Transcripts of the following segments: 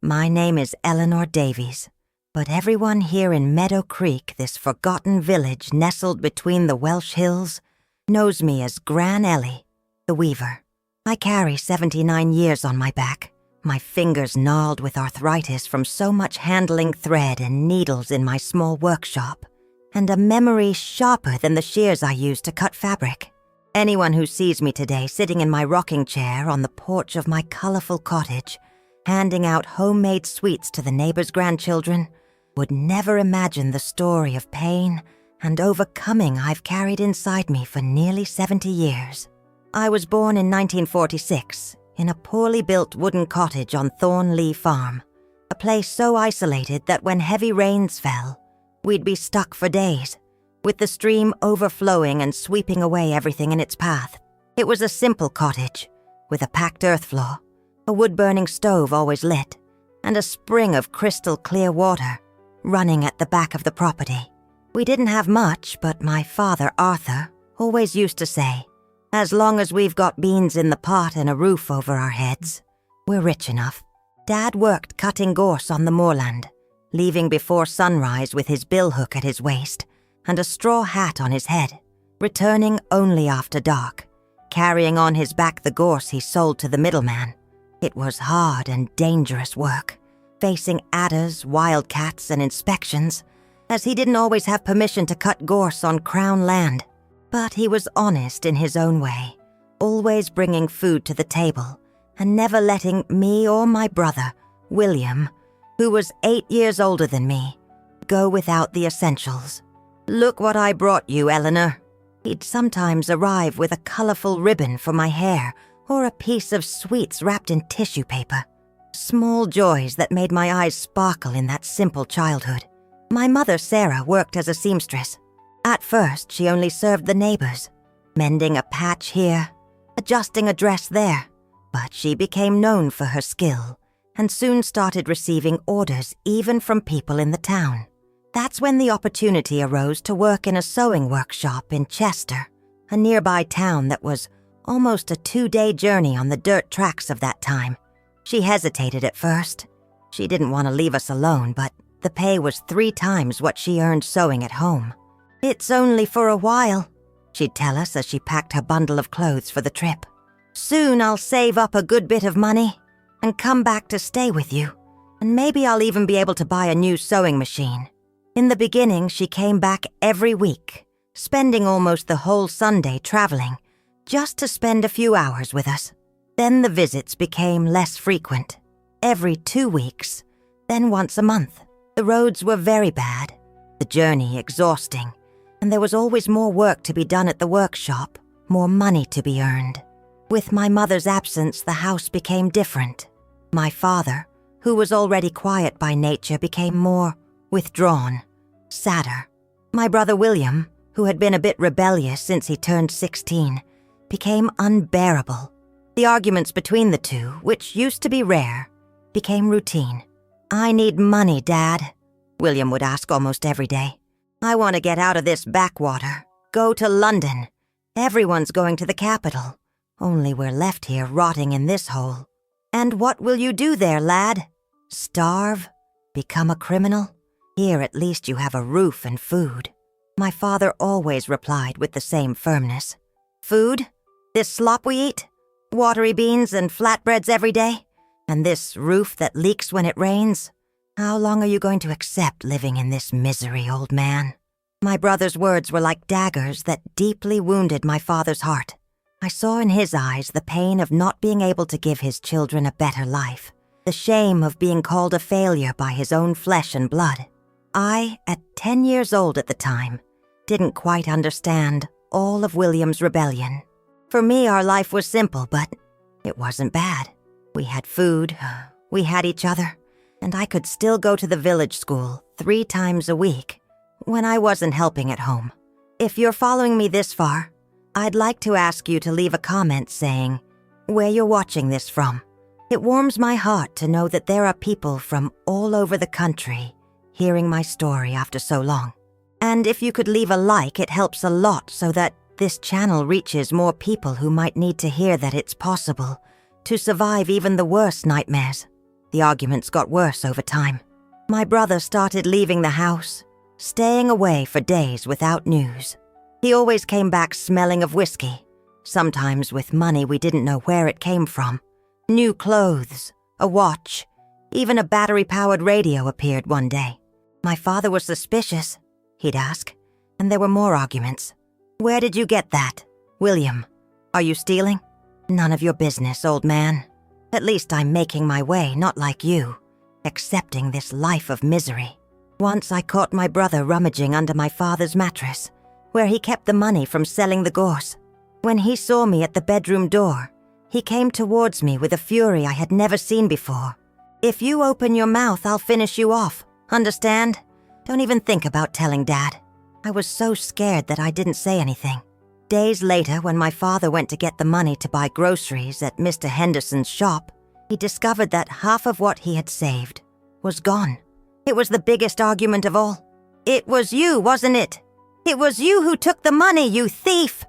My name is Eleanor Davies, but everyone here in Meadow Creek, this forgotten village nestled between the Welsh hills, knows me as Gran Ellie, the Weaver. I carry 79 years on my back, my fingers gnarled with arthritis from so much handling thread and needles in my small workshop, and a memory sharper than the shears I use to cut fabric. Anyone who sees me today sitting in my rocking chair on the porch of my colorful cottage, handing out homemade sweets to the neighbors' grandchildren, would never imagine the story of pain and overcoming I've carried inside me for nearly 70 years. I was born in 1946 in a poorly built wooden cottage on Thornlea Farm, a place so isolated that when heavy rains fell, we'd be stuck for days, with the stream overflowing and sweeping away everything in its path. It was a simple cottage, with a packed earth floor, a wood-burning stove always lit, and a spring of crystal-clear water running at the back of the property. We didn't have much, but my father, Arthur, always used to say, as long as we've got beans in the pot and a roof over our heads, we're rich enough. Dad worked cutting gorse on the moorland, leaving before sunrise with his billhook at his waist and a straw hat on his head, returning only after dark, carrying on his back the gorse he sold to the middleman. It was hard and dangerous work, facing adders, wildcats, and inspections, as he didn't always have permission to cut gorse on Crown land. But he was honest in his own way, always bringing food to the table and never letting me or my brother, William, who was 8 years older than me, go without the essentials. "Look what I brought you, Eleanor." He'd sometimes arrive with a colorful ribbon for my hair or a piece of sweets wrapped in tissue paper. Small joys that made my eyes sparkle in that simple childhood. My mother, Sarah, worked as a seamstress. At first, she only served the neighbors, mending a patch here, adjusting a dress there. But she became known for her skill and soon started receiving orders even from people in the town. That's when the opportunity arose to work in a sewing workshop in Chester, a nearby town that was almost a 2-day journey on the dirt tracks of that time. She hesitated at first. She didn't want to leave us alone, but the pay was 3 times what she earned sewing at home. "It's only for a while," she'd tell us as she packed her bundle of clothes for the trip. "Soon I'll save up a good bit of money and come back to stay with you, and maybe I'll even be able to buy a new sewing machine." In the beginning, she came back every week, spending almost the whole Sunday traveling, just to spend a few hours with us. Then the visits became less frequent, every 2 weeks, then once a month. The roads were very bad, the journey exhausting, and there was always more work to be done at the workshop, more money to be earned. With my mother's absence, the house became different. My father, who was already quiet by nature, became more withdrawn, sadder. My brother William, who had been a bit rebellious since he turned 16, became unbearable. The arguments between the two, which used to be rare, became routine. "I need money, Dad," William would ask almost every day. "I want to get out of this backwater, go to London. Everyone's going to the capital. Only we're left here rotting in this hole. And what will you do there, lad? Starve? Become a criminal? Here at least you have a roof and food." My father always replied with the same firmness. "Food? This slop we eat? Watery beans and flatbreads every day? And this roof that leaks when it rains? How long are you going to accept living in this misery, old man?" My brother's words were like daggers that deeply wounded my father's heart. I saw in his eyes the pain of not being able to give his children a better life, the shame of being called a failure by his own flesh and blood. I, at 10 years old at the time, didn't quite understand all of William's rebellion. For me, our life was simple, but it wasn't bad. We had food, we had each other, and I could still go to the village school 3 times a week when I wasn't helping at home. If you're following me this far, I'd like to ask you to leave a comment saying where you're watching this from. It warms my heart to know that there are people from all over the country hearing my story after so long. And if you could leave a like, it helps a lot so that this channel reaches more people who might need to hear that it's possible to survive even the worst nightmares. The arguments got worse over time. My brother started leaving the house, staying away for days without news. He always came back smelling of whiskey, sometimes with money we didn't know where it came from. New clothes, a watch, even a battery-powered radio appeared one day. My father was suspicious, he'd ask, and there were more arguments. "Where did you get that? William, are you stealing?" "None of your business, old man. At least I'm making my way, not like you, accepting this life of misery." Once I caught my brother rummaging under my father's mattress, where he kept the money from selling the gorse. When he saw me at the bedroom door, he came towards me with a fury I had never seen before. "If you open your mouth, I'll finish you off. Understand? Don't even think about telling Dad." I was so scared that I didn't say anything. Days later, when my father went to get the money to buy groceries at Mr. Henderson's shop, he discovered that half of what he had saved was gone. It was the biggest argument of all. "It was you, wasn't it? It was you who took the money, you thief!"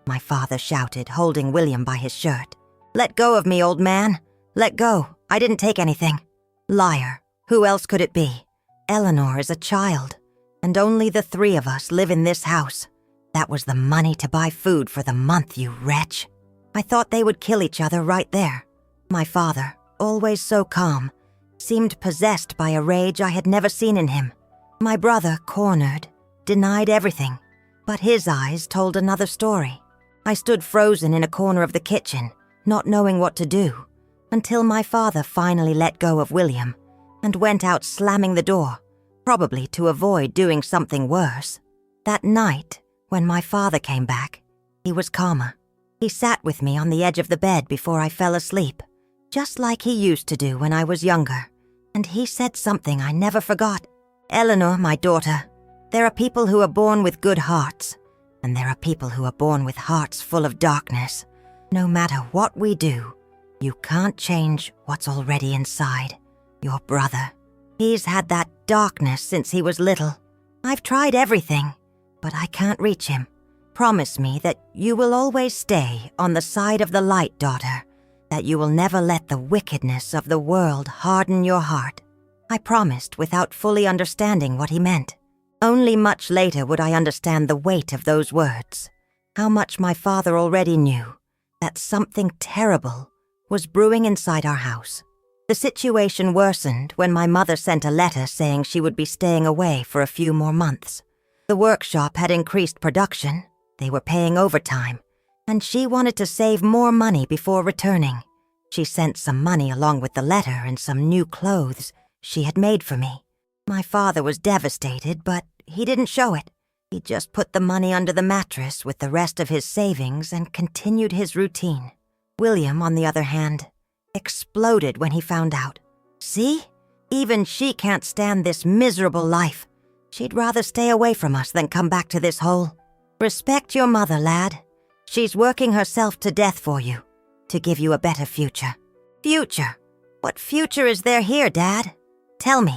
my father shouted, holding William by his shirt. "Let go of me, old man. Let go. I didn't take anything." Liar. Who else could it be? Eleanor is a child, and only the three of us live in this house. That was the money to buy food for the month, you wretch. I thought they would kill each other right there. My father, always so calm, seemed possessed by a rage I had never seen in him. My brother, cornered, denied everything, but his eyes told another story. I stood frozen in a corner of the kitchen, not knowing what to do, until my father finally let go of William and went out slamming the door, probably to avoid doing something worse. That night, when my father came back, he was calmer. He sat with me on the edge of the bed before I fell asleep, just like he used to do when I was younger, and he said something I never forgot. "Eleanor, my daughter, there are people who are born with good hearts, and there are people who are born with hearts full of darkness. No matter what we do, you can't change what's already inside. Your brother, he's had that darkness since he was little. I've tried everything, but I can't reach him. Promise me that you will always stay on the side of the light, daughter, that you will never let the wickedness of the world harden your heart." I promised without fully understanding what he meant. Only much later would I understand the weight of those words, how much my father already knew, that something terrible was brewing inside our house. The situation worsened when my mother sent a letter saying she would be staying away for a few more months. The workshop had increased production, they were paying overtime, and she wanted to save more money before returning. She sent some money along with the letter and some new clothes she had made for me. My father was devastated, but he didn't show it. He just put the money under the mattress with the rest of his savings and continued his routine. William, on the other hand, exploded when he found out. "See? Even she can't stand this miserable life. She'd rather stay away from us than come back to this hole. Respect your mother, lad. She's working herself to death for you, to give you a better future." "Future? What future is there here, Dad? Tell me,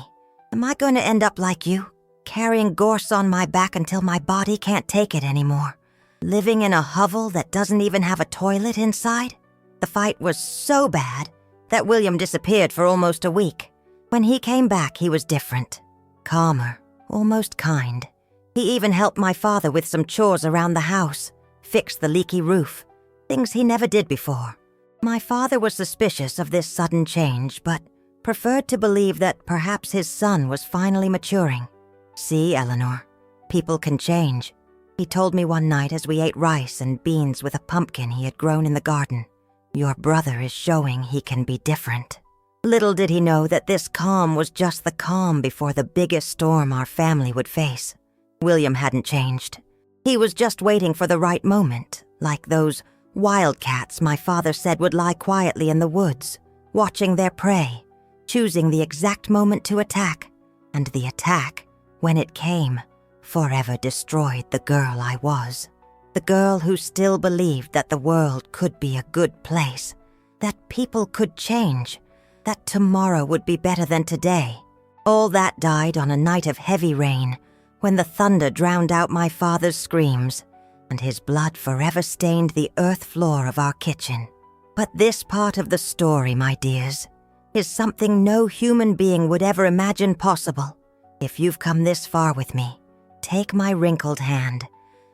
am I going to end up like you, carrying gorse on my back until my body can't take it anymore? Living in a hovel that doesn't even have a toilet inside?" The fight was so bad that William disappeared for almost a week. When he came back, he was different. Calmer, almost kind. He even helped my father with some chores around the house, fixed the leaky roof, things he never did before. My father was suspicious of this sudden change, but preferred to believe that perhaps his son was finally maturing. "See, Eleanor, people can change," he told me one night as we ate rice and beans with a pumpkin he had grown in the garden. "Your brother is showing he can be different." Little did he know that this calm was just the calm before the biggest storm our family would face. William hadn't changed. He was just waiting for the right moment, like those wildcats my father said would lie quietly in the woods, watching their prey, choosing the exact moment to attack, and the attack, when it came, forever destroyed the girl I was. The girl who still believed that the world could be a good place, that people could change, that tomorrow would be better than today. All that died on a night of heavy rain, when the thunder drowned out my father's screams, and his blood forever stained the earth floor of our kitchen. But this part of the story, my dears, is something no human being would ever imagine possible. If you've come this far with me, take my wrinkled hand,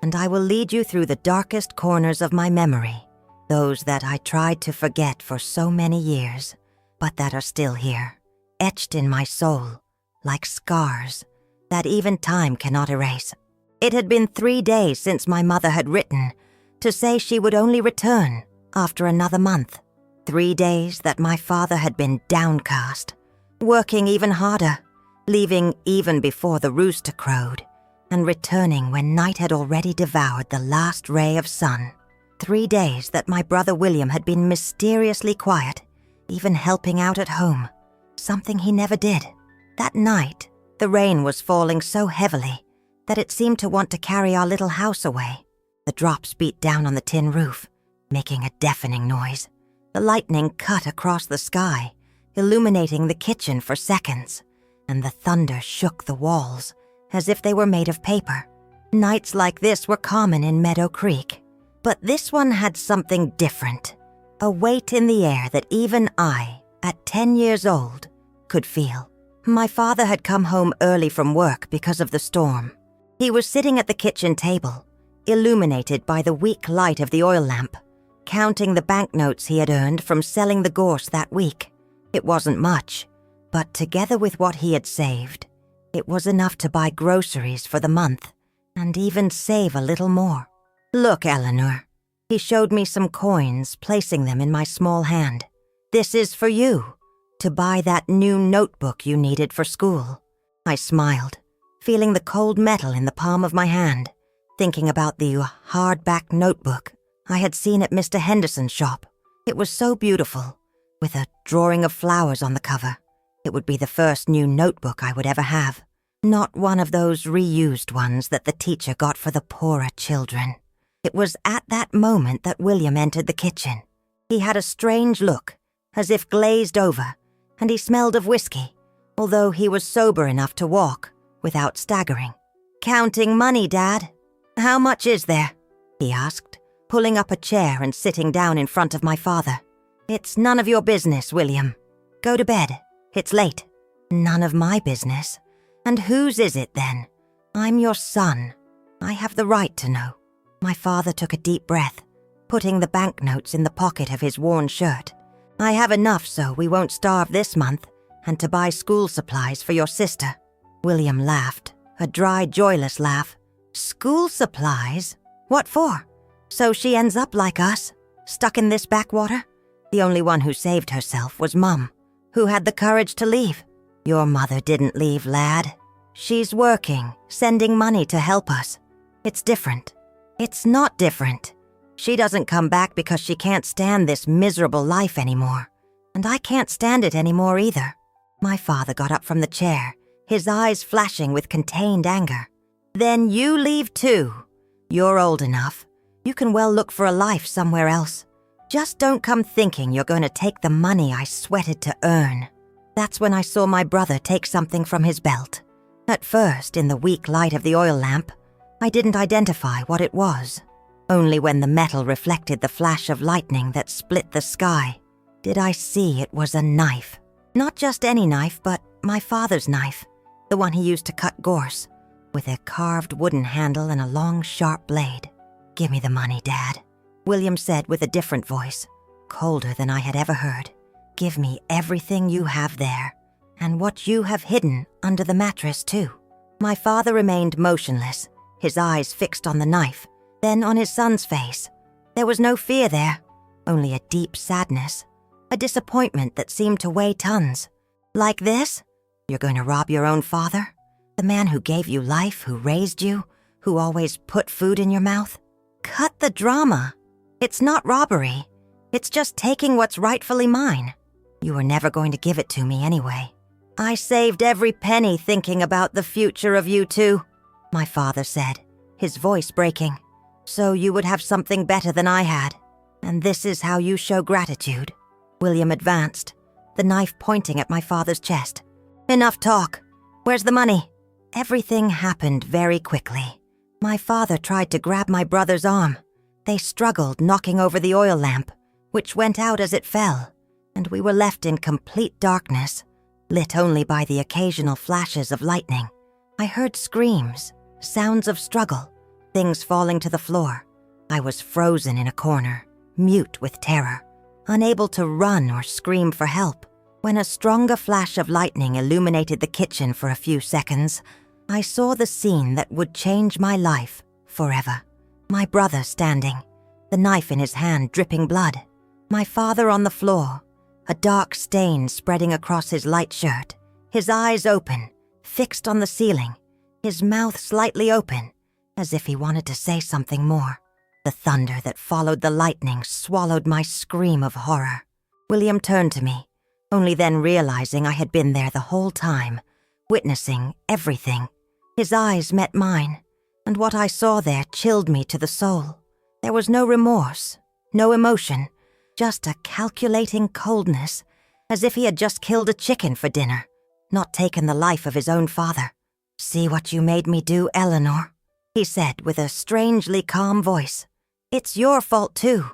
and I will lead you through the darkest corners of my memory, those that I tried to forget for so many years, but that are still here, etched in my soul, like scars that even time cannot erase. It had been 3 days since my mother had written to say she would only return after another month. 3 days that my father had been downcast, working even harder, leaving even before the rooster crowed, and returning when night had already devoured the last ray of sun. 3 days that my brother William had been mysteriously quiet, even helping out at home, something he never did. That night, the rain was falling so heavily that it seemed to want to carry our little house away. The drops beat down on the tin roof, making a deafening noise. The lightning cut across the sky, illuminating the kitchen for seconds, and the thunder shook the walls as if they were made of paper. Nights like this were common in Meadow Creek, but this one had something different, a weight in the air that even I, at 10 years old, could feel. My father had come home early from work because of the storm. He was sitting at the kitchen table, illuminated by the weak light of the oil lamp, counting the banknotes he had earned from selling the gorse that week. It wasn't much, but together with what he had saved, it was enough to buy groceries for the month and even save a little more. "Look, Eleanor." He showed me some coins, placing them in my small hand. "This is for you, to buy that new notebook you needed for school." I smiled, feeling the cold metal in the palm of my hand, thinking about the hardback notebook I had seen at Mr. Henderson's shop. It was so beautiful, with a drawing of flowers on the cover. It would be the first new notebook I would ever have, not one of those reused ones that the teacher got for the poorer children. It was at that moment that William entered the kitchen. He had a strange look, as if glazed over, and he smelled of whiskey, although he was sober enough to walk without staggering. "Counting money, Dad. How much is there?" he asked, pulling up a chair and sitting down in front of my father. "It's none of your business, William. Go to bed. It's late." "None of my business? And whose is it then? I'm your son. I have the right to know." My father took a deep breath, putting the banknotes in the pocket of his worn shirt. "I have enough so we won't starve this month, and to buy school supplies for your sister." William laughed, a dry, joyless laugh. "School supplies? What for? So she ends up like us, stuck in this backwater?" The only one who saved herself was Mum, who had the courage to leave. "Your mother didn't leave, lad. She's working, sending money to help us. It's different." "It's not different. She doesn't come back because she can't stand this miserable life anymore. And I can't stand it anymore either." My father got up from the chair, his eyes flashing with contained anger. "Then you leave too. You're old enough. You can well look for a life somewhere else. Just don't come thinking you're going to take the money I sweated to earn." That's when I saw my brother take something from his belt. At first, in the weak light of the oil lamp, I didn't identify what it was. Only when the metal reflected the flash of lightning that split the sky did I see it was a knife. Not just any knife, but my father's knife, the one he used to cut gorse, with a carved wooden handle and a long, sharp blade. "Give me the money, Dad," William said with a different voice, colder than I had ever heard. "Give me everything you have there, and what you have hidden under the mattress, too." My father remained motionless, his eyes fixed on the knife, then on his son's face. There was no fear there, only a deep sadness, a disappointment that seemed to weigh tons. "Like this? You're going to rob your own father? The man who gave you life, who raised you, who always put food in your mouth? Cut the drama. It's not robbery. It's just taking what's rightfully mine. You were never going to give it to me anyway. I saved every penny thinking about the future of you two," my father said, his voice breaking. "So you would have something better than I had. And this is how you show gratitude." William advanced, the knife pointing at my father's chest. "Enough talk. Where's the money?" Everything happened very quickly. My father tried to grab my brother's arm. They struggled, knocking over the oil lamp, which went out as it fell. and we were left in complete darkness, lit only by the occasional flashes of lightning. I heard screams, sounds of struggle, things falling to the floor. I was frozen in a corner, mute with terror, unable to run or scream for help. When a stronger flash of lightning illuminated the kitchen for a few seconds, I saw the scene that would change my life forever. My brother standing, the knife in his hand dripping blood. My father on the floor, a dark stain spreading across his light shirt, his eyes open, fixed on the ceiling, his mouth slightly open, as if he wanted to say something more. The thunder that followed the lightning swallowed my scream of horror. William turned to me, only then realizing I had been there the whole time, witnessing everything. His eyes met mine, and what I saw there chilled me to the soul. There was no remorse, no emotion, just a calculating coldness, as if he had just killed a chicken for dinner, not taken the life of his own father. "See what you made me do, Eleanor," he said with a strangely calm voice. "It's your fault too.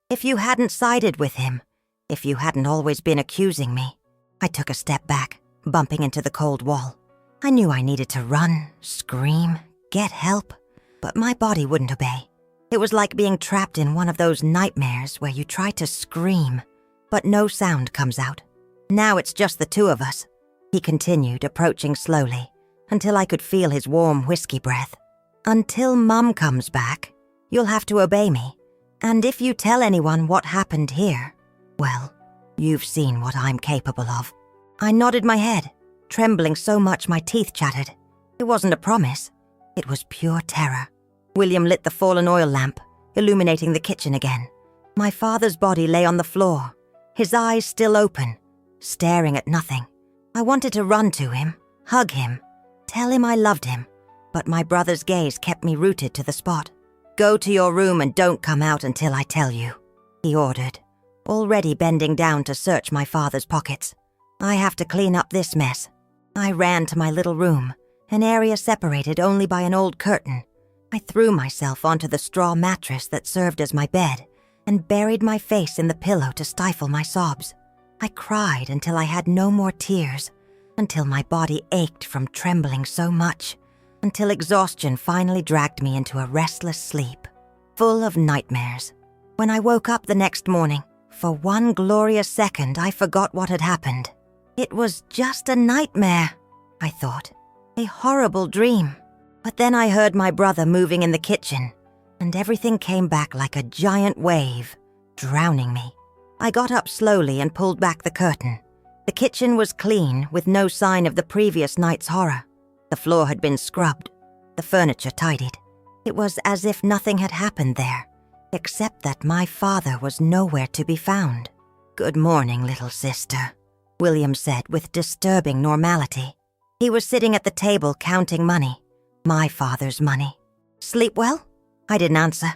If you hadn't sided with him, if you hadn't always been accusing me." I took a step back, bumping into the cold wall. I knew I needed to run, scream, get help, but my body wouldn't obey. It was like being trapped in one of those nightmares where you try to scream, but no sound comes out. "Now it's just the two of us," he continued, approaching slowly, until I could feel his warm whiskey breath. "Until Mum comes back, you'll have to obey me. And if you tell anyone what happened here, well, you've seen what I'm capable of." I nodded my head, trembling so much my teeth chattered. It wasn't a promise. It was pure terror. William lit the fallen oil lamp, illuminating the kitchen again. My father's body lay on the floor, his eyes still open, staring at nothing. I wanted to run to him, hug him, tell him I loved him, but my brother's gaze kept me rooted to the spot. "Go to your room and don't come out until I tell you," he ordered, already bending down to search my father's pockets. "I have to clean up this mess." I ran to my little room, an area separated only by an old curtain. I threw myself onto the straw mattress that served as my bed and buried my face in the pillow to stifle my sobs. I cried until I had no more tears, until my body ached from trembling so much, until exhaustion finally dragged me into a restless sleep, full of nightmares. When I woke up the next morning, for one glorious second I forgot what had happened. It was just a nightmare, I thought, a horrible dream. But then I heard my brother moving in the kitchen, and everything came back like a giant wave, drowning me. I got up slowly and pulled back the curtain. The kitchen was clean, with no sign of the previous night's horror. The floor had been scrubbed, the furniture tidied. It was as if nothing had happened there, except that my father was nowhere to be found. "Good morning, little sister," William said with disturbing normality. He was sitting at the table counting money. My father's money. "Sleep well?" I didn't answer.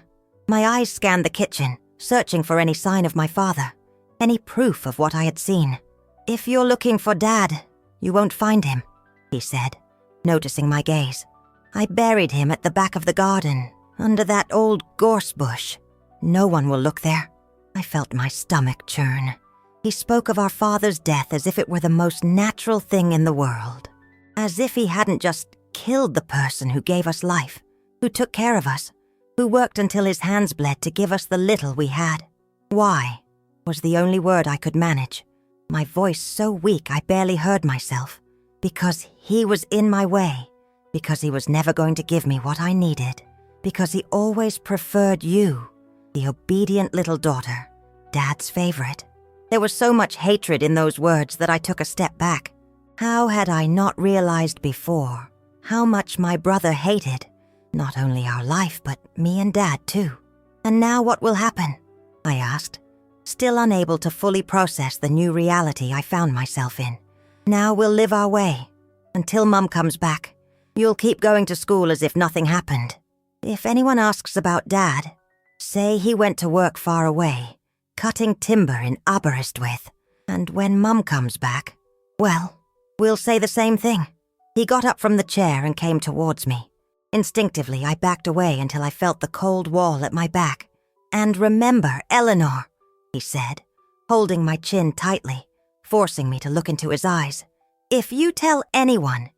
My eyes scanned the kitchen, searching for any sign of my father, any proof of what I had seen. "If you're looking for Dad, you won't find him," he said, noticing my gaze. "I buried him at the back of the garden, under that old gorse bush. No one will look there." I felt my stomach churn. He spoke of our father's death as if it were the most natural thing in the world, as if he hadn't just killed the person who gave us life, who took care of us, who worked until his hands bled to give us the little we had. "Why?" was the only word I could manage, my voice so weak I barely heard myself. "Because he was in my way, because he was never going to give me what I needed, because he always preferred you, the obedient little daughter, Dad's favorite." There was so much hatred in those words that I took a step back. How had I not realized before how much my brother hated not only our life, but me and Dad too? "And now what will happen?" I asked, still unable to fully process the new reality I found myself in. "Now we'll live our way, until Mum comes back. You'll keep going to school as if nothing happened. If anyone asks about Dad, say he went to work far away, cutting timber in Aberystwyth, and when Mum comes back, well, we'll say the same thing." He got up from the chair and came towards me. Instinctively, I backed away until I felt the cold wall at my back. "And remember, Eleanor," he said, holding my chin tightly, forcing me to look into his eyes. "If you tell anyone,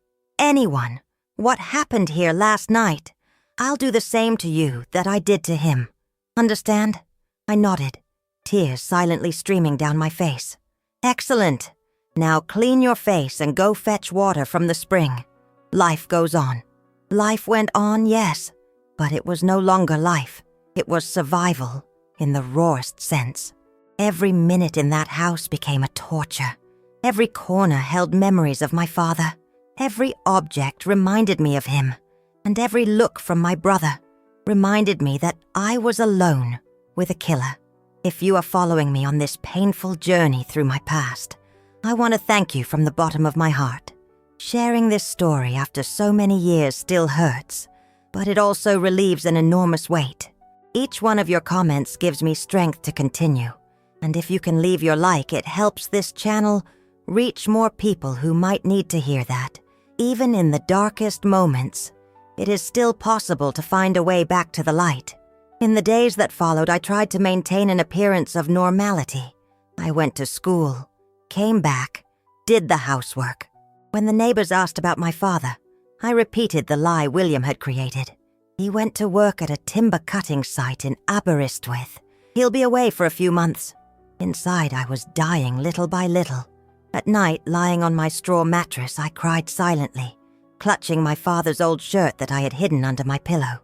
what happened here last night, I'll do the same to you that I did to him. Understand?" I nodded, tears silently streaming down my face. "Excellent. Now clean your face and go fetch water from the spring. Life goes on." Life went on, yes, but it was no longer life. It was survival, in the rawest sense. Every minute in that house became a torture. Every corner held memories of my father. Every object reminded me of him, and every look from my brother reminded me that I was alone with a killer. If you are following me on this painful journey through my past, I want to thank you from the bottom of my heart. Sharing this story after so many years still hurts, but it also relieves an enormous weight. Each one of your comments gives me strength to continue, and if you can leave your like, it helps this channel reach more people who might need to hear that. Even in the darkest moments, it is still possible to find a way back to the light. In the days that followed, I tried to maintain an appearance of normality. I went to school, came back, did the housework. When the neighbors asked about my father, I repeated the lie William had created. He went to work at a timber cutting site in Aberystwyth. He'll be away for a few months. Inside, I was dying little by little. At night, lying on my straw mattress, I cried silently, clutching my father's old shirt that I had hidden under my pillow.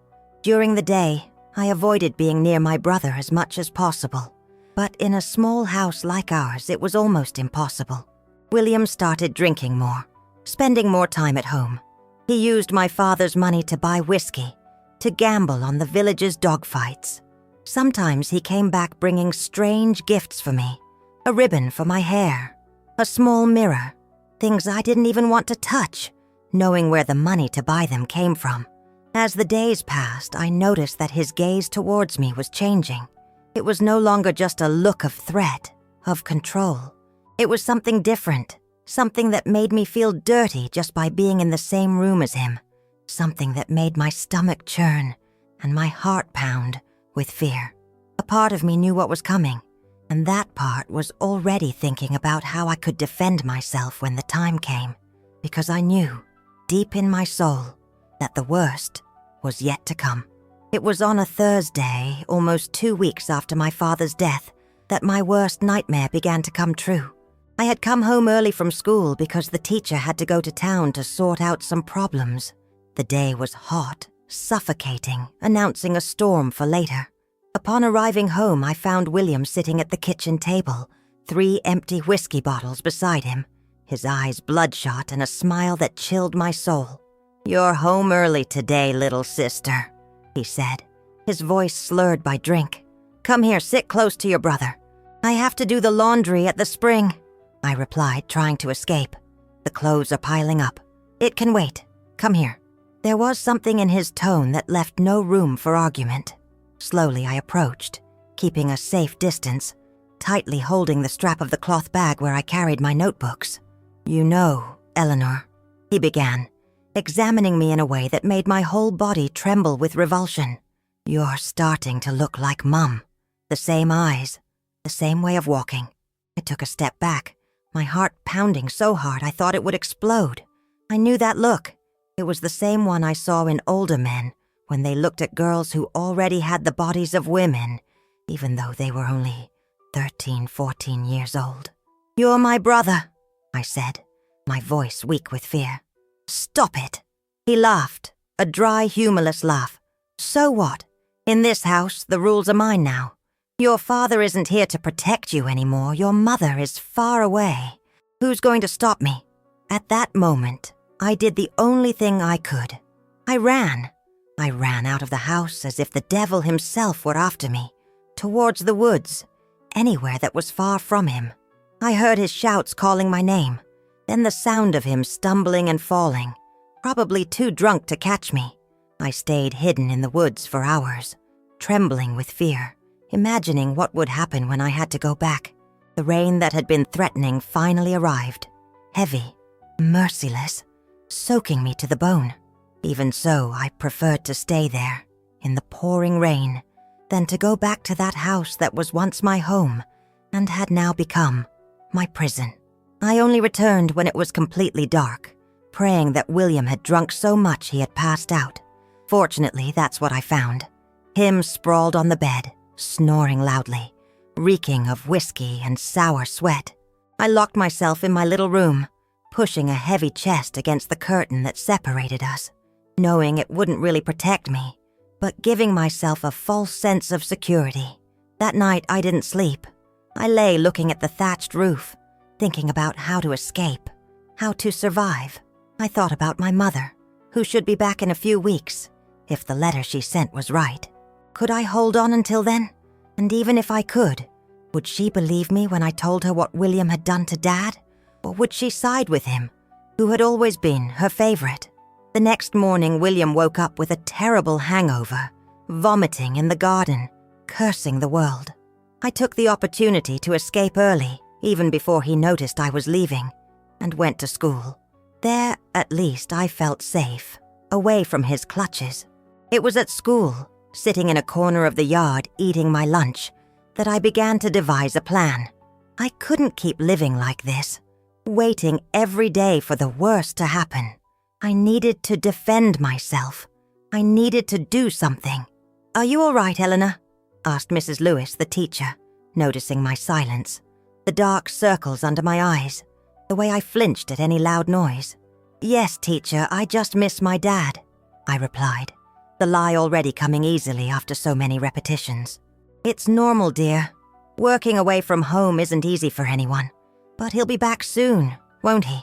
During the day, I avoided being near my brother as much as possible. But in a small house like ours, it was almost impossible. William started drinking more, spending more time at home. He used my father's money to buy whiskey, to gamble on the village's dogfights. Sometimes he came back bringing strange gifts for me, a ribbon for my hair, a small mirror, things I didn't even want to touch, knowing where the money to buy them came from. As the days passed, I noticed that his gaze towards me was changing. It was no longer just a look of threat, of control. It was something different, something that made me feel dirty just by being in the same room as him, something that made my stomach churn and my heart pound with fear. A part of me knew what was coming, and that part was already thinking about how I could defend myself when the time came, because I knew, deep in my soul, that the worst was yet to come. It was on a Thursday, almost 2 weeks after my father's death, that my worst nightmare began to come true. I had come home early from school because the teacher had to go to town to sort out some problems. The day was hot, suffocating, announcing a storm for later. Upon arriving home, I found William sitting at the kitchen table, 3 empty whiskey bottles beside him, his eyes bloodshot and a smile that chilled my soul. "You're home early today, little sister," he said, his voice slurred by drink. "Come here, sit close to your brother. I have to do the laundry at the spring," I replied, trying to escape. "The clothes are piling up. It can wait. Come here." There was something in his tone that left no room for argument. Slowly I approached, keeping a safe distance, tightly holding the strap of the cloth bag where I carried my notebooks. "You know, Eleanor," he began, examining me in a way that made my whole body tremble with revulsion. "You're starting to look like Mum. The same eyes, the same way of walking." I took a step back, my heart pounding so hard I thought it would explode. I knew that look. It was the same one I saw in older men when they looked at girls who already had the bodies of women, even though they were only 13, 14 years old. "You're my brother," I said, my voice weak with fear. "Stop it." He laughed, a dry, humorless laugh. "So what? In this house, the rules are mine now. Your father isn't here to protect you anymore. Your mother is far away. Who's going to stop me?" At that moment, I did the only thing I could. I ran. I ran out of the house as if the devil himself were after me, towards the woods, anywhere that was far from him. I heard his shouts calling my name, then the sound of him stumbling and falling, probably too drunk to catch me. I stayed hidden in the woods for hours, trembling with fear, imagining what would happen when I had to go back. The rain that had been threatening finally arrived, heavy, merciless, soaking me to the bone. Even so, I preferred to stay there, in the pouring rain, than to go back to that house that was once my home and had now become my prison. I only returned when it was completely dark, praying that William had drunk so much he had passed out. Fortunately, that's what I found. Him sprawled on the bed, snoring loudly, reeking of whiskey and sour sweat. I locked myself in my little room, pushing a heavy chest against the curtain that separated us, knowing it wouldn't really protect me, but giving myself a false sense of security. That night, I didn't sleep. I lay looking at the thatched roof, thinking about how to escape, how to survive. I thought about my mother, who should be back in a few weeks, if the letter she sent was right. Could I hold on until then? And even if I could, would she believe me when I told her what William had done to Dad? Or would she side with him, who had always been her favorite? The next morning, William woke up with a terrible hangover, vomiting in the garden, cursing the world. I took the opportunity to escape early, even before he noticed I was leaving, and went to school. There, at least, I felt safe, away from his clutches. It was at school, sitting in a corner of the yard eating my lunch, that I began to devise a plan. I couldn't keep living like this, waiting every day for the worst to happen. I needed to defend myself. I needed to do something. "Are you all right, Eleanor?" asked Mrs. Lewis, the teacher, noticing my silence, the dark circles under my eyes, the way I flinched at any loud noise. "Yes, teacher, I just miss my dad," I replied, the lie already coming easily after so many repetitions. "It's normal, dear. Working away from home isn't easy for anyone. But he'll be back soon, won't he?"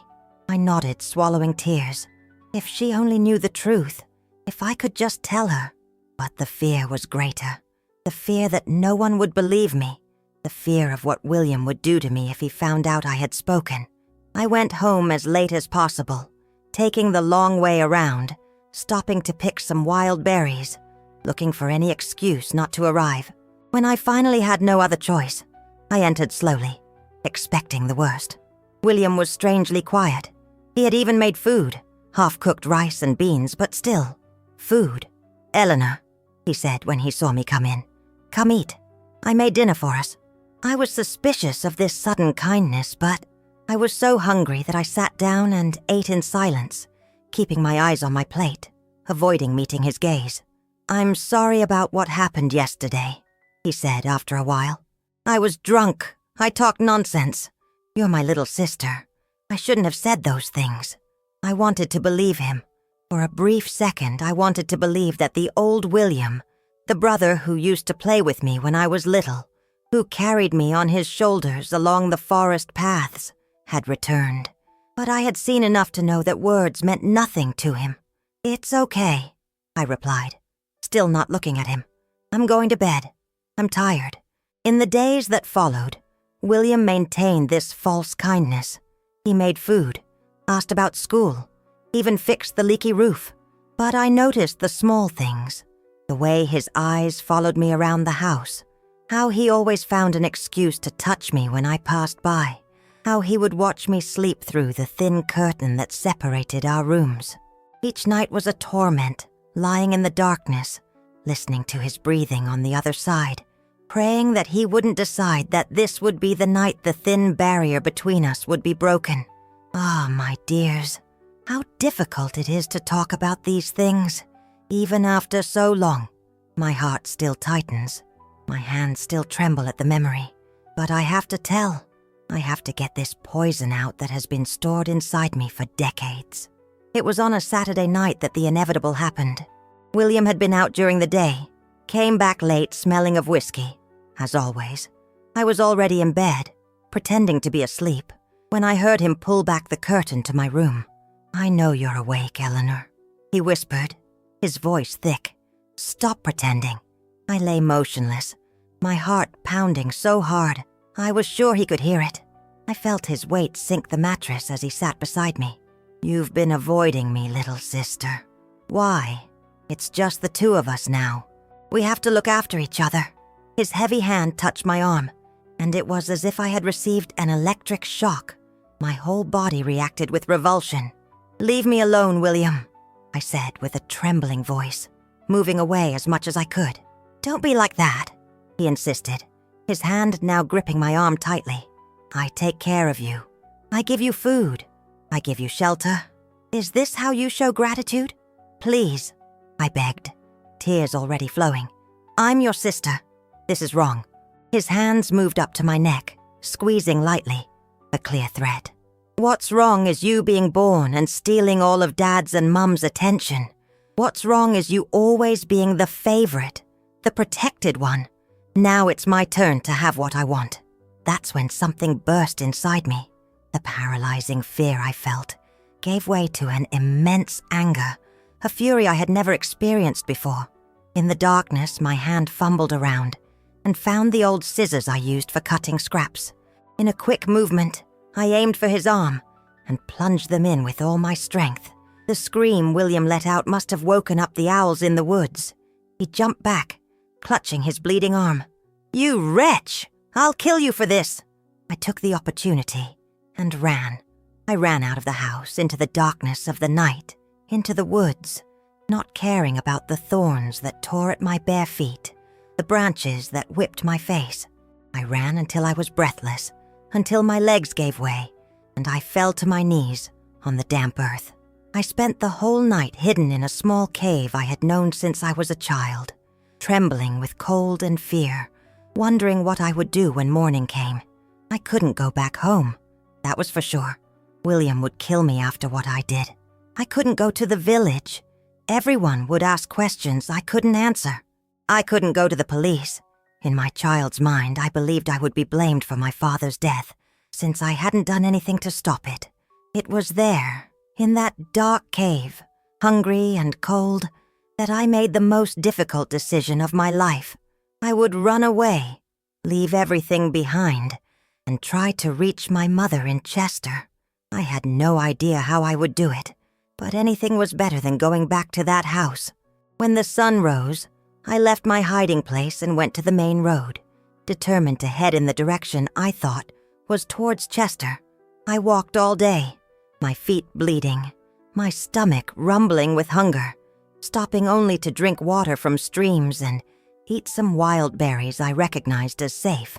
I nodded, swallowing tears. If she only knew the truth, if I could just tell her. But the fear was greater. The fear that no one would believe me. The fear of what William would do to me if he found out I had spoken. I went home as late as possible, taking the long way around, stopping to pick some wild berries, looking for any excuse not to arrive. When I finally had no other choice, I entered slowly, expecting the worst. William was strangely quiet. He had even made food, half-cooked rice and beans, but still, food. "Eleanor," he said when he saw me come in, "come eat. I made dinner for us." I was suspicious of this sudden kindness, but I was so hungry that I sat down and ate in silence, keeping my eyes on my plate, avoiding meeting his gaze. "I'm sorry about what happened yesterday," he said after a while. "I was drunk. I talked nonsense. You're my little sister. I shouldn't have said those things." I wanted to believe him. For a brief second, I wanted to believe that the old William, the brother who used to play with me when I was little, who carried me on his shoulders along the forest paths, had returned. But I had seen enough to know that words meant nothing to him. "It's okay," I replied, still not looking at him. "I'm going to bed. I'm tired." In the days that followed, William maintained this false kindness. He made food, asked about school, even fixed the leaky roof. But I noticed the small things, the way his eyes followed me around the house, how he always found an excuse to touch me when I passed by, how he would watch me sleep through the thin curtain that separated our rooms. Each night was a torment, lying in the darkness, listening to his breathing on the other side, praying that he wouldn't decide that this would be the night the thin barrier between us would be broken. Ah, my dears, how difficult it is to talk about these things, even after so long. My heart still tightens. My hands still tremble at the memory. But I have to tell. I have to get this poison out that has been stored inside me for decades. It was on a Saturday night that the inevitable happened. William had been out during the day, came back late smelling of whiskey, as always. I was already in bed, pretending to be asleep, when I heard him pull back the curtain to my room. "I know you're awake, Eleanor," he whispered, his voice thick. "Stop pretending." I lay motionless, my heart pounding so hard, I was sure he could hear it. I felt his weight sink the mattress as he sat beside me. "You've been avoiding me, little sister. Why? It's just the two of us now. We have to look after each other." His heavy hand touched my arm, and it was as if I had received an electric shock. My whole body reacted with revulsion. "Leave me alone, William," I said with a trembling voice, moving away as much as I could. "Don't be like that," he insisted, his hand now gripping my arm tightly. "I take care of you. I give you food. I give you shelter. Is this how you show gratitude? Please," I begged, tears already flowing. "I'm your sister. This is wrong." His hands moved up to my neck, squeezing lightly, a clear thread. "What's wrong is you being born and stealing all of Dad's and Mum's attention. What's wrong is you always being the favorite, the protected one. Now it's my turn to have what I want." That's when something burst inside me. The paralyzing fear I felt gave way to an immense anger, a fury I had never experienced before. In the darkness, my hand fumbled around and found the old scissors I used for cutting scraps. In a quick movement, I aimed for his arm and plunged them in with all my strength. The scream William let out must have woken up the owls in the woods. He jumped back, clutching his bleeding arm. "You wretch! I'll kill you for this!" I took the opportunity and ran. I ran out of the house, into the darkness of the night, into the woods, not caring about the thorns that tore at my bare feet, the branches that whipped my face. I ran until I was breathless, until my legs gave way, and I fell to my knees on the damp earth. I spent the whole night hidden in a small cave I had known since I was a child, trembling with cold and fear, wondering what I would do when morning came. I couldn't go back home, that was for sure. William would kill me after what I did. I couldn't go to the village. Everyone would ask questions I couldn't answer. I couldn't go to the police. In my child's mind, I believed I would be blamed for my father's death, since I hadn't done anything to stop it. It was there, in that dark cave, hungry and cold, that I made the most difficult decision of my life. I would run away, leave everything behind, and try to reach my mother in Chester. I had no idea how I would do it, but anything was better than going back to that house. When the sun rose, I left my hiding place and went to the main road, determined to head in the direction I thought was towards Chester. I walked all day, my feet bleeding, my stomach rumbling with hunger, stopping only to drink water from streams and eat some wild berries I recognized as safe.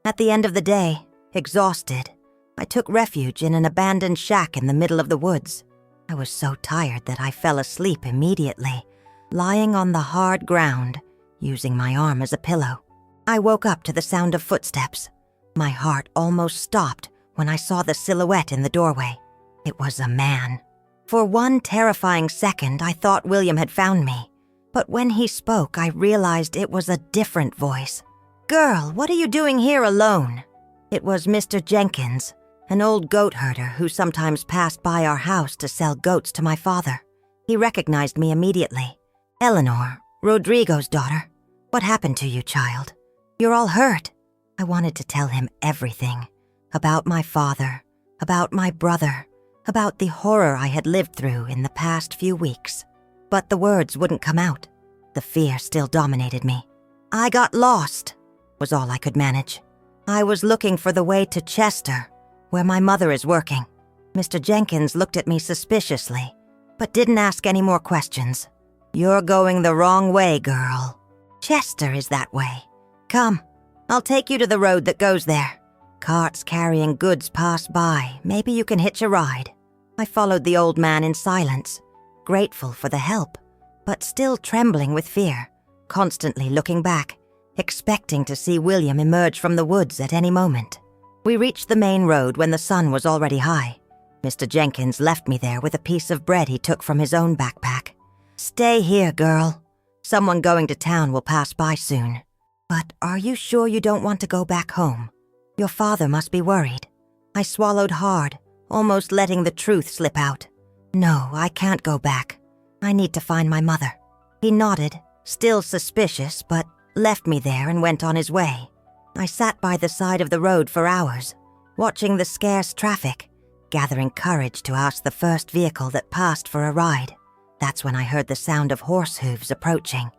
At the end of the day, exhausted, I took refuge in an abandoned shack in the middle of the woods. I was so tired that I fell asleep immediately, lying on the hard ground, using my arm as a pillow. I woke up to the sound of footsteps. My heart almost stopped when I saw the silhouette in the doorway. It was a man. For one terrifying second, I thought William had found me. But when he spoke, I realized it was a different voice. "Girl, what are you doing here alone?" It was Mr. Jenkins, an old goat herder who sometimes passed by our house to sell goats to my father. He recognized me immediately. "Eleanor, Rodrigo's daughter. What happened to you, child? You're all hurt." I wanted to tell him everything. About my father, about my brother, about the horror I had lived through in the past few weeks. But the words wouldn't come out. The fear still dominated me. "I got lost," was all I could manage. "I was looking for the way to Chester, where my mother is working." Mr. Jenkins looked at me suspiciously, but didn't ask any more questions. "You're going the wrong way, girl. Chester is that way. Come, I'll take you to the road that goes there. Carts carrying goods pass by. Maybe you can hitch a ride." I followed the old man in silence, grateful for the help, but still trembling with fear, constantly looking back, expecting to see William emerge from the woods at any moment. We reached the main road when the sun was already high. Mr. Jenkins left me there with a piece of bread he took from his own backpack. "Stay here, girl. Someone going to town will pass by soon. But are you sure you don't want to go back home? Your father must be worried." I swallowed hard, almost letting the truth slip out. "No, I can't go back. I need to find my mother." He nodded, still suspicious, but left me there and went on his way. I sat by the side of the road for hours, watching the scarce traffic, gathering courage to ask the first vehicle that passed for a ride. That's when I heard the sound of horse hooves approaching.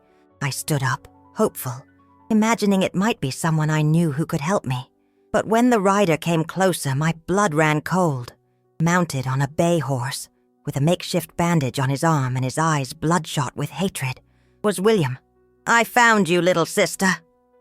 I stood up, hopeful, imagining it might be someone I knew who could help me. But when the rider came closer, my blood ran cold. Mounted on a bay horse, with a makeshift bandage on his arm and his eyes bloodshot with hatred, was William. "I found you, little sister."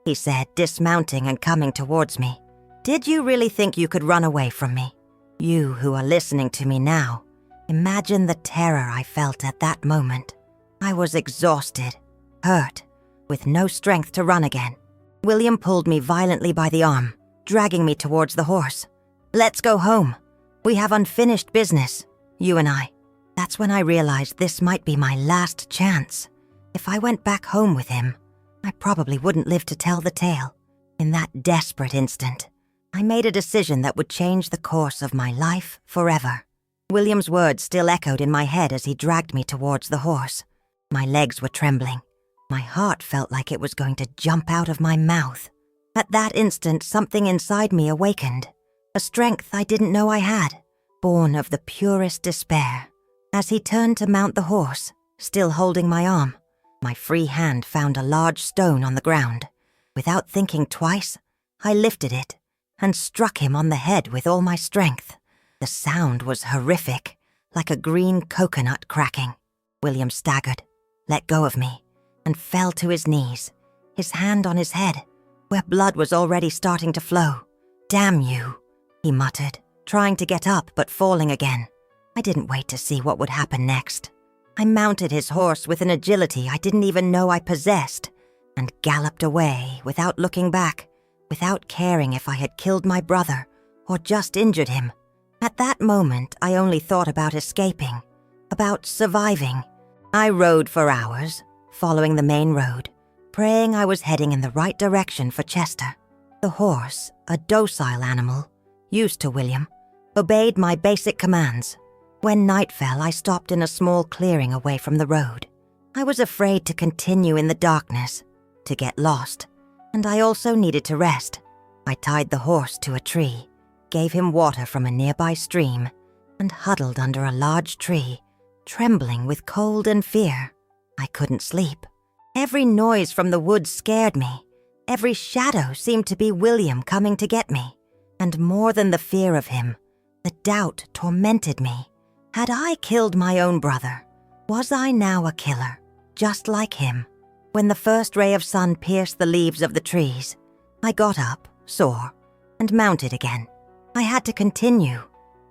he said, dismounting and coming towards me. "Did you really think you could run away from me? You who are listening to me now, imagine the terror I felt at that moment. I was exhausted, hurt, with no strength to run again. William pulled me violently by the arm, dragging me towards the horse. "Let's go home. We have unfinished business, you and I." That's when I realized this might be my last chance. If I went back home with him, I probably wouldn't live to tell the tale. In that desperate instant, I made a decision that would change the course of my life forever. William's words still echoed in my head as he dragged me towards the horse. My legs were trembling. My heart felt like it was going to jump out of my mouth. At that instant, something inside me awakened, a strength I didn't know I had, born of the purest despair. As he turned to mount the horse, still holding my arm, my free hand found a large stone on the ground. Without thinking twice, I lifted it and struck him on the head with all my strength. The sound was horrific, like a green coconut cracking. William staggered, let go of me, and fell to his knees, his hand on his head, where blood was already starting to flow. "Damn you," he muttered, trying to get up but falling again. I didn't wait to see what would happen next. I mounted his horse with an agility I didn't even know I possessed, and galloped away without looking back, without caring if I had killed my brother or just injured him. At that moment, I only thought about escaping, about surviving. I rode for hours, following the main road, praying I was heading in the right direction for Chester. The horse, a docile animal, used to William, obeyed my basic commands. When night fell, I stopped in a small clearing away from the road. I was afraid to continue in the darkness, to get lost, and I also needed to rest. I tied the horse to a tree, gave him water from a nearby stream, and huddled under a large tree, trembling with cold and fear. I couldn't sleep. Every noise from the woods scared me. Every shadow seemed to be William coming to get me. And more than the fear of him, the doubt tormented me. Had I killed my own brother? Was I now a killer, just like him? When the first ray of sun pierced the leaves of the trees, I got up, sore, and mounted again. I had to continue.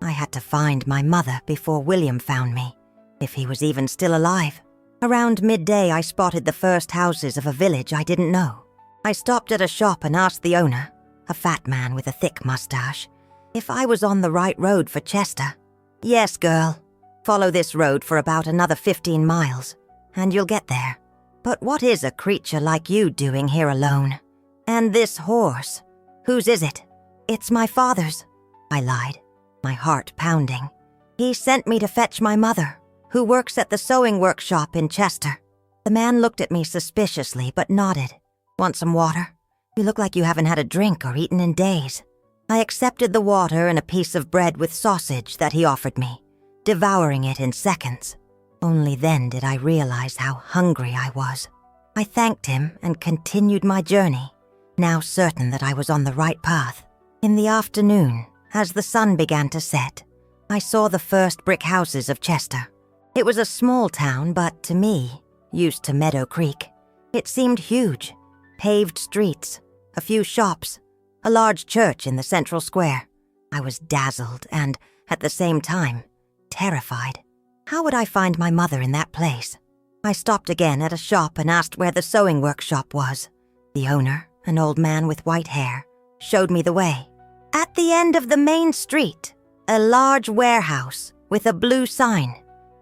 I had to find my mother before William found me, if he was even still alive. Around midday, I spotted the first houses of a village I didn't know. I stopped at a shop and asked the owner, a fat man with a thick mustache, if I was on the right road for Chester. "Yes, girl. Follow this road for about another 15 miles, and you'll get there. But what is a creature like you doing here alone? And this horse, whose is it?" "It's my father's," I lied, my heart pounding. "He sent me to fetch my mother, who works at the sewing workshop in Chester." The man looked at me suspiciously but nodded. "Want some water? You look like you haven't had a drink or eaten in days." I accepted the water and a piece of bread with sausage that he offered me, devouring it in seconds. Only then did I realize how hungry I was. I thanked him and continued my journey, now certain that I was on the right path. In the afternoon, as the sun began to set, I saw the first brick houses of Chester. It was a small town, but to me, used to Meadow Creek, it seemed huge. Paved streets, a few shops, a large church in the central square. I was dazzled and, at the same time, terrified. How would I find my mother in that place? I stopped again at a shop and asked where the sewing workshop was. The owner, an old man with white hair, showed me the way. "At the end of the main street, a large warehouse with a blue sign.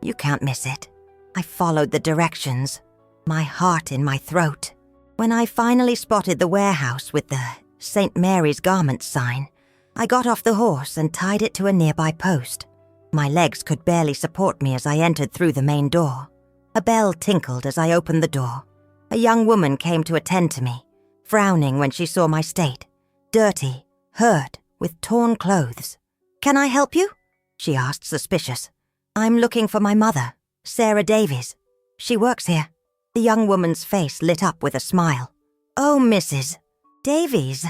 You can't miss it." I followed the directions, my heart in my throat. When I finally spotted the warehouse with the St. Mary's Garments sign, I got off the horse and tied it to a nearby post. My legs could barely support me as I entered through the main door. A bell tinkled as I opened the door. A young woman came to attend to me, frowning when she saw my state, dirty, hurt, with torn clothes. "Can I help you?" she asked, suspicious. "I'm looking for my mother, Sarah Davies. She works here." The young woman's face lit up with a smile. "Oh, Mrs. Davies?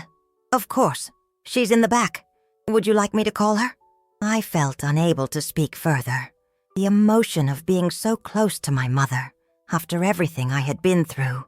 Of course. She's in the back. Would you like me to call her?" I felt unable to speak further. The emotion of being so close to my mother, after everything I had been through,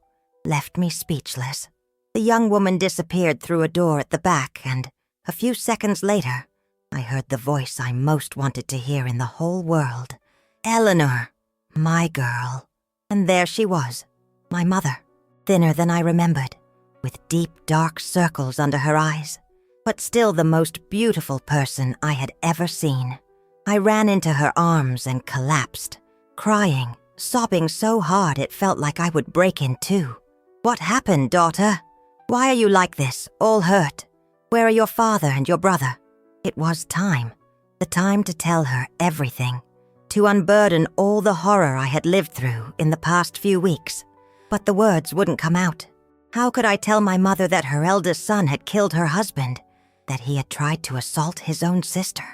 left me speechless. The young woman disappeared through a door at the back, and a few seconds later, I heard the voice I most wanted to hear in the whole world. Eleanor, my girl. And there she was, my mother, thinner than I remembered, with deep, dark circles under her eyes, but still the most beautiful person I had ever seen. I ran into her arms and collapsed, crying, sobbing so hard it felt like I would break in two. What happened, daughter? Why are you like this, all hurt? Where are your father and your brother? It was time, the time to tell her everything, to unburden all the horror I had lived through in the past few weeks. But the words wouldn't come out. How could I tell my mother that her eldest son had killed her husband, that he had tried to assault his own sister,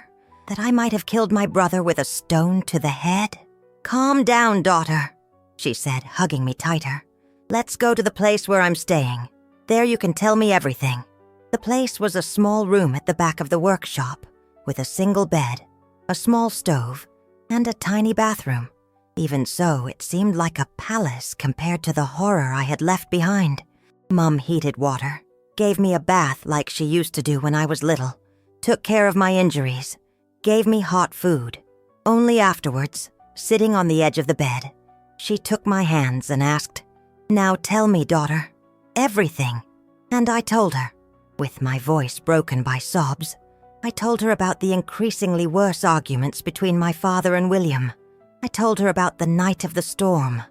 that I might have killed my brother with a stone to the head? Calm down, daughter, she said, hugging me tighter. Let's go to the place where I'm staying. There you can tell me everything. The place was a small room at the back of the workshop, with a single bed, a small stove, and a tiny bathroom. Even so, it seemed like a palace compared to the horror I had left behind. Mum heated water, gave me a bath like she used to do when I was little, took care of my injuries, gave me hot food. Only afterwards, sitting on the edge of the bed, she took my hands and asked, "Now tell me, daughter, everything." And I told her, with my voice broken by sobs. I told her about the increasingly worse arguments between my father and William. I told her about the night of the storm,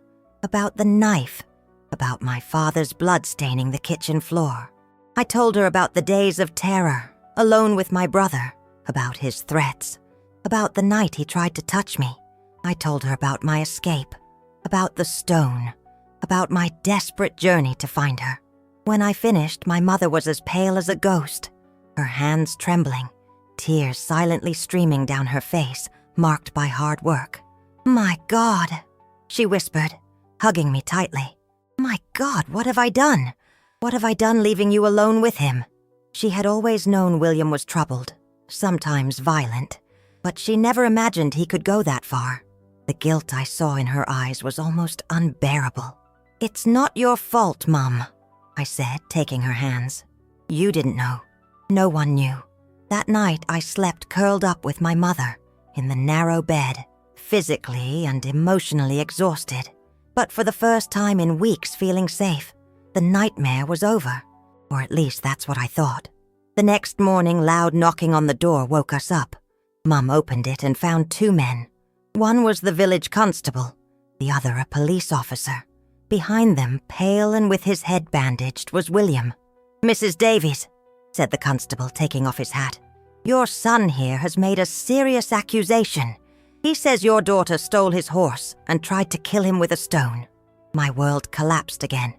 about the knife, about my father's blood staining the kitchen floor. I told her about the days of terror, alone with my brother, about his threats, about the night he tried to touch me. I told her about my escape, about the stone, about my desperate journey to find her. When I finished, my mother was as pale as a ghost, her hands trembling, tears silently streaming down her face, marked by hard work. "My God," she whispered, hugging me tightly. "My God, what have I done? What have I done leaving you alone with him?" She had always known William was troubled, sometimes violent, but she never imagined he could go that far. The guilt I saw in her eyes was almost unbearable. "It's not your fault, Mum," I said, taking her hands. "You didn't know. No one knew. That night I slept curled up with my mother in the narrow bed, physically and emotionally exhausted, but for the first time in weeks feeling safe. The nightmare was over, or at least that's what I thought. The next morning, loud knocking on the door woke us up. Mum opened it and found two men. One was the village constable, the other a police officer. Behind them, pale and with his head bandaged, was William. "Mrs. Davies," said the constable, taking off his hat, "your son here has made a serious accusation. He says your daughter stole his horse and tried to kill him with a stone." My world collapsed again.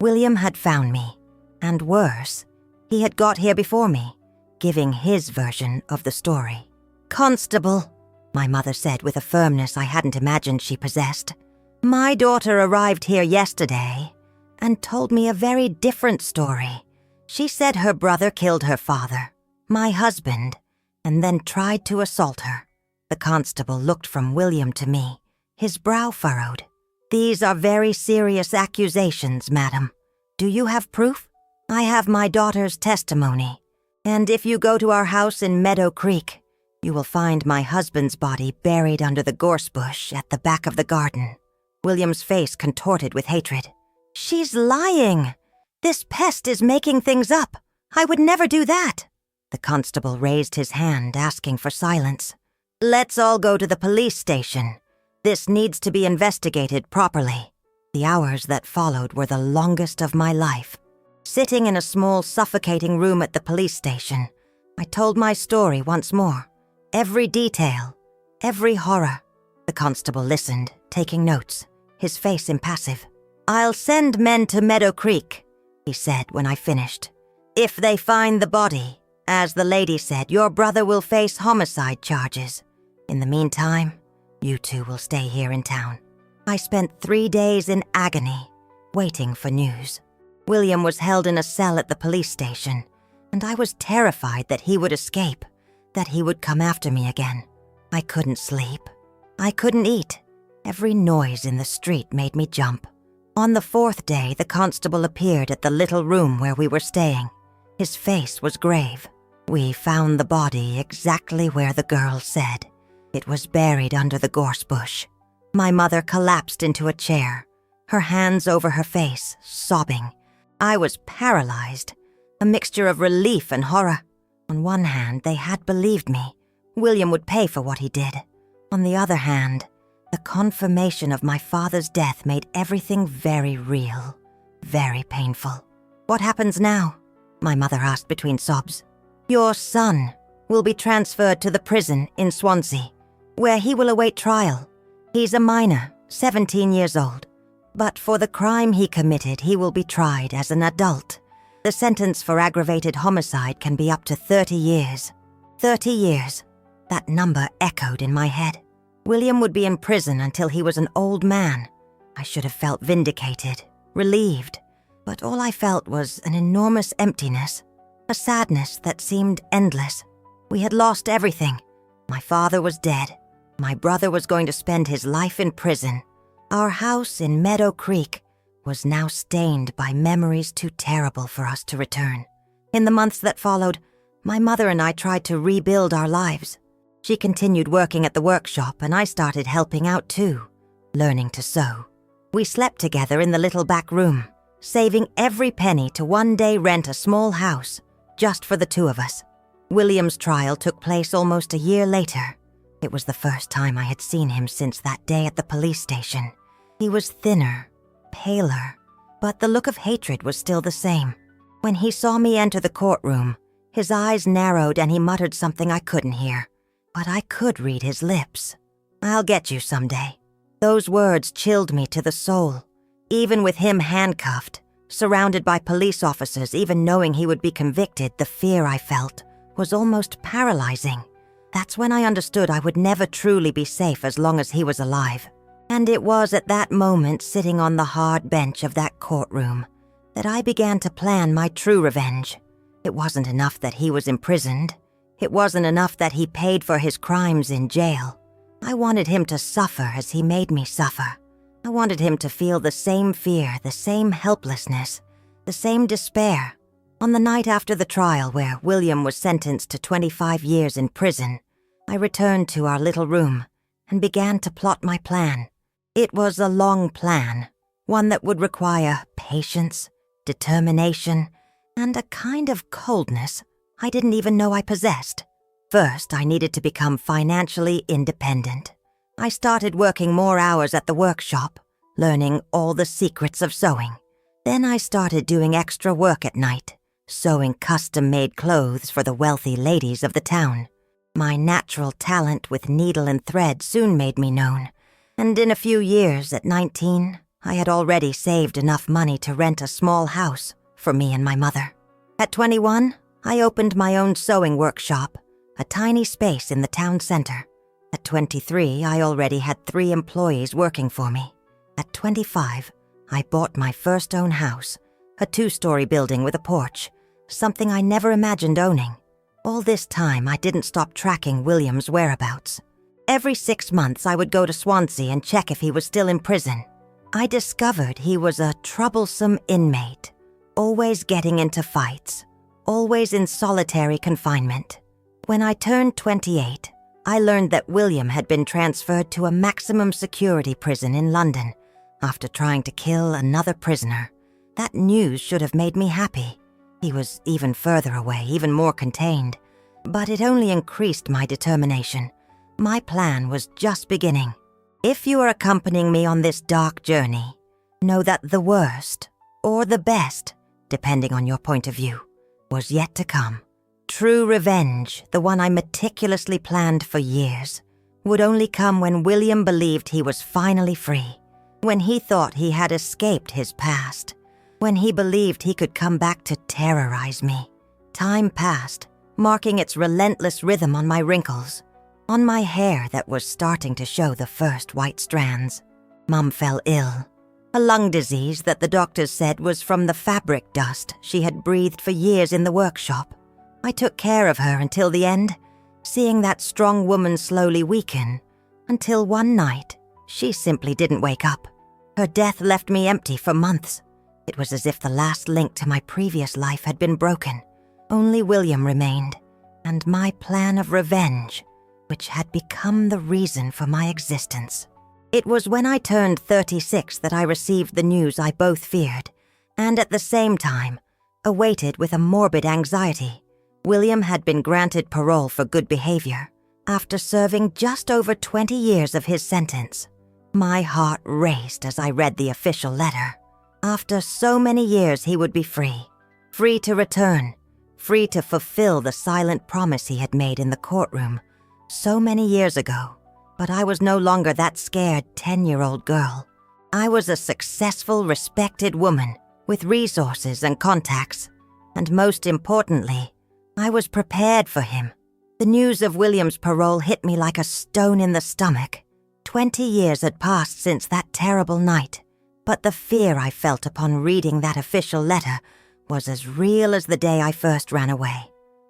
William had found me, and worse, he had got here before me, giving his version of the story. "Constable," my mother said with a firmness I hadn't imagined she possessed, "my daughter arrived here yesterday and told me a very different story. She said her brother killed her father, my husband, and then tried to assault her." The constable looked from William to me, his brow furrowed. "These are very serious accusations, madam. Do you have proof?" "I have my daughter's testimony, and if you go to our house in Meadow Creek, you will find my husband's body buried under the gorse bush at the back of the garden." William's face contorted with hatred. "She's lying. This pest is making things up. I would never do that." The constable raised his hand, asking for silence. "Let's all go to the police station. This needs to be investigated properly." The hours that followed were the longest of my life. Sitting in a small, suffocating room at the police station, I told my story once more. Every detail, every horror. The constable listened, taking notes, his face impassive. "I'll send men to Meadow Creek," he said when I finished. "If they find the body, as the lady said, your brother will face homicide charges. In the meantime, you two will stay here in town." I spent 3 days in agony, waiting for news. William was held in a cell at the police station, and I was terrified that he would escape, that he would come after me again. I couldn't sleep. I couldn't eat. Every noise in the street made me jump. On the 4th day, the constable appeared at the little room where we were staying. His face was grave. We found the body exactly where the girl said. It was buried under the gorse bush. My mother collapsed into a chair, her hands over her face, sobbing. I was paralyzed, a mixture of relief and horror. On one hand, they had believed me. William would pay for what he did. On the other hand, the confirmation of my father's death made everything very real, very painful. "What happens now?" my mother asked between sobs. "Your son will be transferred to the prison in Swansea, where he will await trial. He's a minor, 17 years old. But for the crime he committed, he will be tried as an adult. The sentence for aggravated homicide can be up to 30 years. 30 years. That number echoed in my head. William would be in prison until he was an old man. I should have felt vindicated, relieved. But all I felt was an enormous emptiness, a sadness that seemed endless. We had lost everything. My father was dead. My brother was going to spend his life in prison. Our house in Meadow Creek was now stained by memories too terrible for us to return. In the months that followed, my mother and I tried to rebuild our lives. She continued working at the workshop, and I started helping out too, learning to sew. We slept together in the little back room, saving every penny to one day rent a small house, just for the two of us. William's trial took place almost a year later. It was the first time I had seen him since that day at the police station. He was thinner, paler, but the look of hatred was still the same. When he saw me enter the courtroom, his eyes narrowed and he muttered something I couldn't hear. But I could read his lips. "I'll get you someday." Those words chilled me to the soul. Even with him handcuffed, surrounded by police officers, even knowing he would be convicted, the fear I felt was almost paralyzing. That's when I understood I would never truly be safe as long as he was alive. And it was at that moment, sitting on the hard bench of that courtroom, that I began to plan my true revenge. It wasn't enough that he was imprisoned. It wasn't enough that he paid for his crimes in jail. I wanted him to suffer as he made me suffer. I wanted him to feel the same fear, the same helplessness, the same despair. On the night after the trial, where William was sentenced to 25 years in prison, I returned to our little room and began to plot my plan. It was a long plan, one that would require patience, determination, and a kind of coldness I didn't even know I possessed. First, I needed to become financially independent. I started working more hours at the workshop, learning all the secrets of sewing. Then I started doing extra work at night, sewing custom-made clothes for the wealthy ladies of the town. My natural talent with needle and thread soon made me known, and in a few years, at 19, I had already saved enough money to rent a small house for me and my mother. At 21, I opened my own sewing workshop, a tiny space in the town center. At 23, I already had 3 employees working for me. At 25, I bought my first own house, a 2-story building with a porch, something I never imagined owning. All this time, I didn't stop tracking William's whereabouts. Every 6 months, I would go to Swansea and check if he was still in prison. I discovered he was a troublesome inmate, always getting into fights, always in solitary confinement. When I turned 28, I learned that William had been transferred to a maximum security prison in London after trying to kill another prisoner. That news should have made me happy. He was even further away, even more contained. But it only increased my determination. My plan was just beginning. If you are accompanying me on this dark journey, know that the worst, or the best, depending on your point of view, was yet to come. True revenge, the one I meticulously planned for years, would only come when William believed he was finally free, when he thought he had escaped his past, when he believed he could come back to terrorize me. Time passed, marking its relentless rhythm on my wrinkles, on my hair that was starting to show the first white strands. Mum fell ill, a lung disease that the doctors said was from the fabric dust she had breathed for years in the workshop. I took care of her until the end, seeing that strong woman slowly weaken, until one night, she simply didn't wake up. Her death left me empty for months. It was as if the last link to my previous life had been broken. Only William remained, and my plan of revenge, which had become the reason for my existence. It was when I turned 36 that I received the news I both feared, and at the same time, awaited with a morbid anxiety. William had been granted parole for good behavior after serving just over 20 years of his sentence. My heart raced as I read the official letter. After so many years, he would be free. Free to return. Free to fulfill the silent promise he had made in the courtroom so many years ago. But I was no longer that scared 10-year-old girl. I was a successful, respected woman with resources and contacts. And most importantly, I was prepared for him. The news of William's parole hit me like a stone in the stomach. 20 years had passed since that terrible night, but the fear I felt upon reading that official letter was as real as the day I first ran away.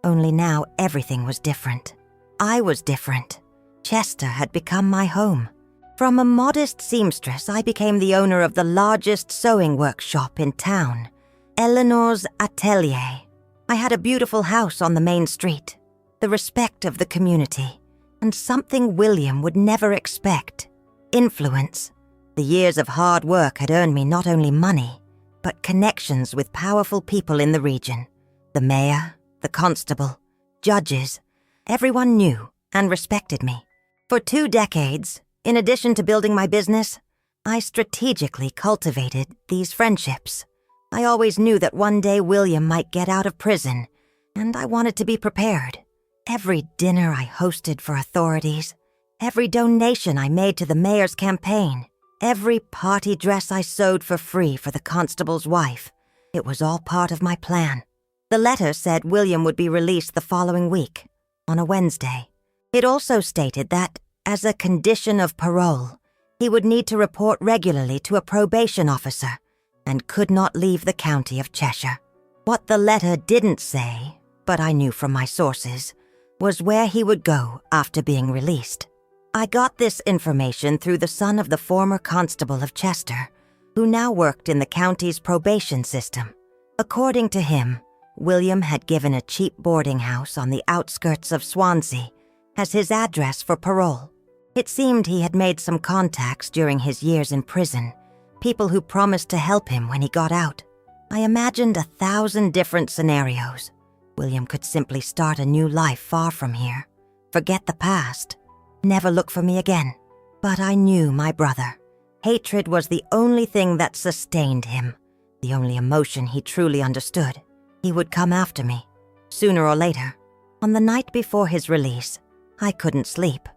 Only now everything was different. I was different. Chester had become my home. From a modest seamstress, I became the owner of the largest sewing workshop in town, Eleanor's Atelier. I had a beautiful house on the main street, the respect of the community, and something William would never expect: influence. The years of hard work had earned me not only money, but connections with powerful people in the region. The mayor, the constable, judges, everyone knew and respected me. For 2 decades, in addition to building my business, I strategically cultivated these friendships. I always knew that one day William might get out of prison, and I wanted to be prepared. Every dinner I hosted for authorities, every donation I made to the mayor's campaign, every party dress I sewed for free for the constable's wife, it was all part of my plan. The letter said William would be released the following week, on a Wednesday. It also stated that, as a condition of parole, he would need to report regularly to a probation officer and could not leave the county of Cheshire. What the letter didn't say, but I knew from my sources, was where he would go after being released. I got this information through the son of the former constable of Chester, who now worked in the county's probation system. According to him, William had given a cheap boarding house on the outskirts of Swansea as his address for parole. It seemed he had made some contacts during his years in prison, people who promised to help him when he got out. I imagined 1,000 different scenarios. William could simply start a new life far from here, forget the past, never look for me again. But I knew my brother. Hatred was the only thing that sustained him, the only emotion he truly understood. He would come after me, sooner or later. On the night before his release, I couldn't sleep.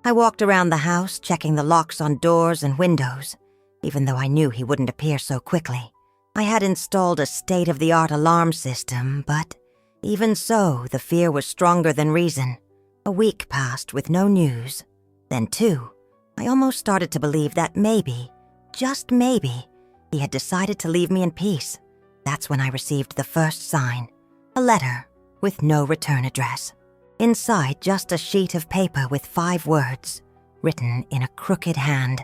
I walked around the house, checking the locks on doors and windows, even though I knew he wouldn't appear so quickly. I had installed a state-of-the-art alarm system, but even so, the fear was stronger than reason. A week passed with no news. Then 2. I almost started to believe that maybe, just maybe, he had decided to leave me in peace. That's when I received the first sign, a letter with no return address. Inside, just a sheet of paper with 5 words, written in a crooked hand.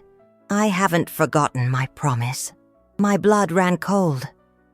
I haven't forgotten my promise. My blood ran cold.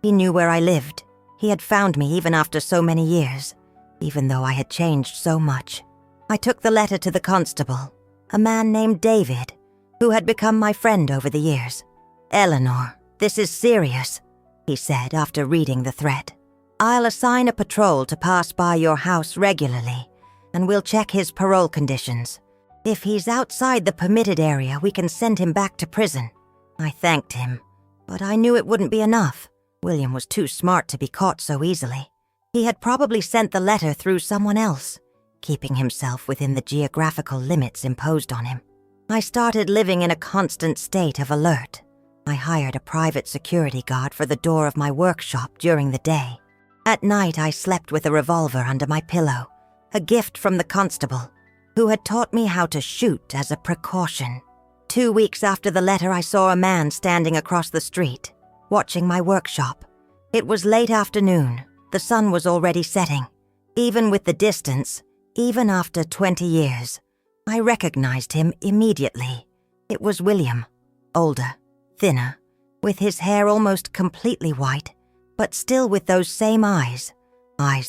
He knew where I lived. He had found me even after so many years, even though I had changed so much. I took the letter to the constable, a man named David, who had become my friend over the years. "Eleanor, this is serious," he said after reading the threat. "I'll assign a patrol to pass by your house regularly, and we'll check his parole conditions. If he's outside the permitted area, we can send him back to prison." I thanked him, but I knew it wouldn't be enough. William was too smart to be caught so easily. He had probably sent the letter through someone else, keeping himself within the geographical limits imposed on him. I started living in a constant state of alert. I hired a private security guard for the door of my workshop during the day. At night, I slept with a revolver under my pillow, a gift from the constable, who had taught me how to shoot as a precaution. 2 weeks after the letter, I saw a man standing across the street, watching my workshop. It was late afternoon. The sun was already setting. Even with the distance, even after 20 years, I recognized him immediately. It was William, older, thinner, with his hair almost completely white, but still with those same eyes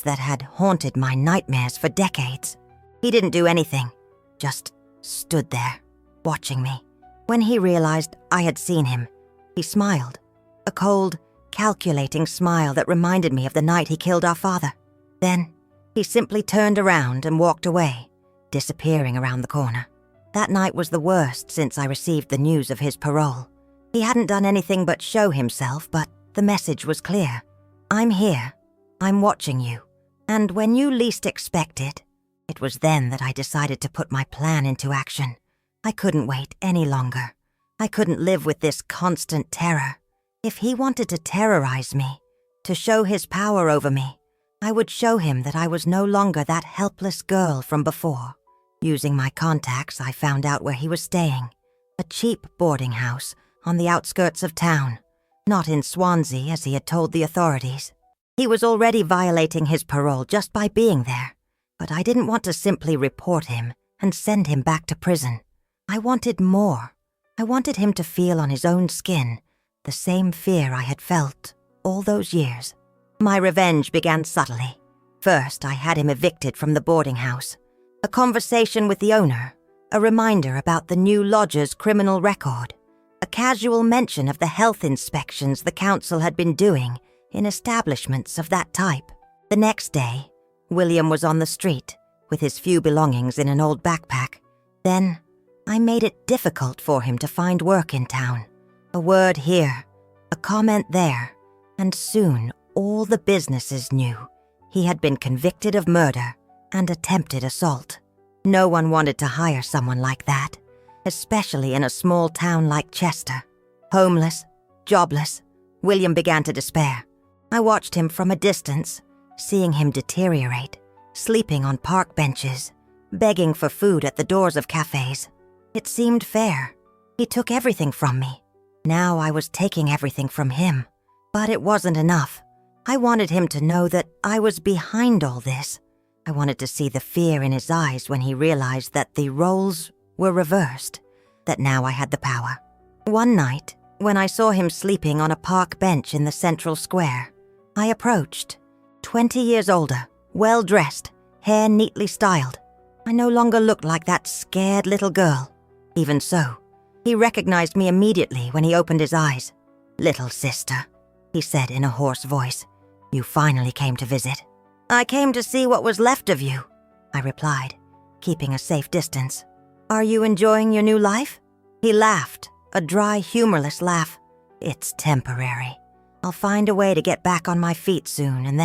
that had haunted my nightmares for decades. He didn't do anything, just stood there, watching me. When he realized I had seen him, he smiled, a cold, calculating smile that reminded me of the night he killed our father. Then, he simply turned around and walked away, disappearing around the corner. That night was the worst since I received the news of his parole. He hadn't done anything but show himself, but the message was clear. I'm here. I'm watching you. And when you least expect it, it was then that I decided to put my plan into action. I couldn't wait any longer. I couldn't live with this constant terror. If he wanted to terrorize me, to show his power over me, I would show him that I was no longer that helpless girl from before. Using my contacts, I found out where he was staying. A cheap boarding house on the outskirts of town, not in Swansea as he had told the authorities. He was already violating his parole just by being there, but I didn't want to simply report him and send him back to prison. I wanted more. I wanted him to feel on his own skin the same fear I had felt all those years. My revenge began subtly. First, I had him evicted from the boarding house. A conversation with the owner, a reminder about the new lodger's criminal record, a casual mention of the health inspections the council had been doing in establishments of that type. The next day, William was on the street with his few belongings in an old backpack. Then, I made it difficult for him to find work in town. A word here, a comment there, and soon all the businesses knew he had been convicted of murder and attempted assault. No one wanted to hire someone like that, especially in a small town like Chester. Homeless, jobless, William began to despair. I watched him from a distance, seeing him deteriorate, sleeping on park benches, begging for food at the doors of cafes. It seemed fair. He took everything from me. Now I was taking everything from him. But it wasn't enough. I wanted him to know that I was behind all this. I wanted to see the fear in his eyes when he realized that the roles were reversed, that now I had the power. One night, when I saw him sleeping on a park bench in the central square, I approached. 20 years older, well-dressed, hair neatly styled. I no longer looked like that scared little girl. Even so, he recognized me immediately when he opened his eyes. "Little sister," he said in a hoarse voice, "you finally came to visit." "I came to see what was left of you," I replied, keeping a safe distance. "Are you enjoying your new life?" He laughed, a dry, humorless laugh. "It's temporary. I'll find a way to get back on my feet soon, and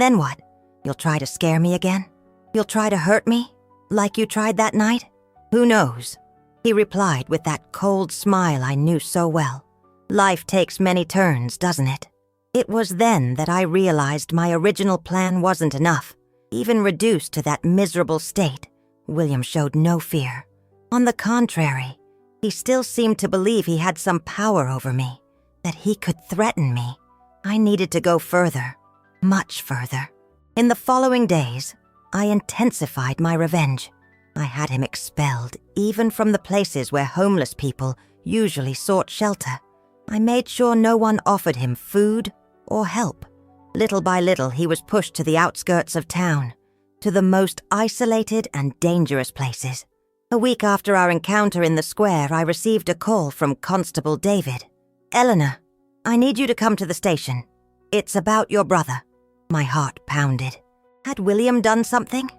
then what? You'll try to scare me again? You'll try to hurt me, like you tried that night? Who knows?" He replied with that cold smile I knew so well. Life takes many turns, doesn't it? It was then that I realized my original plan wasn't enough. Even reduced to that miserable state, William showed no fear. On the contrary, he still seemed to believe he had some power over me, that he could threaten me. I needed to go further, much further. In the following days, I intensified my revenge. I had him expelled even from the places where homeless people usually sought shelter. I made sure no one offered him food or help. Little by little, he was pushed to the outskirts of town, to the most isolated and dangerous places. A week after our encounter in the square, I received a call from Constable David. "Eleanor, I need you to come to the station. It's about your brother." My heart pounded. Had William done something?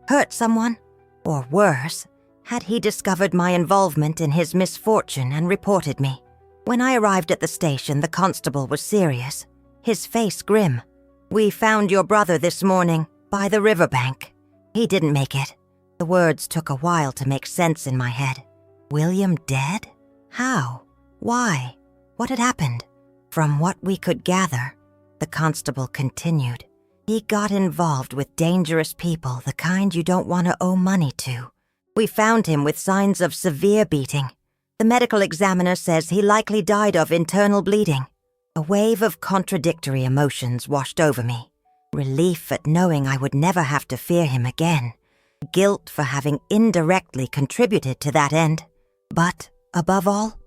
Hurt someone? Or worse, had he discovered my involvement in his misfortune and reported me? When I arrived at the station, the constable was serious, his face grim. "We found your brother this morning, by the riverbank. He didn't make it." The words took a while to make sense in my head. William dead? How? Why? What had happened? From what we could gather, the constable continued, he got involved with dangerous people, the kind you don't want to owe money to. We found him with signs of severe beating. The medical examiner says he likely died of internal bleeding. A wave of contradictory emotions washed over me. Relief at knowing I would never have to fear him again. Guilt for having indirectly contributed to that end. But, above all,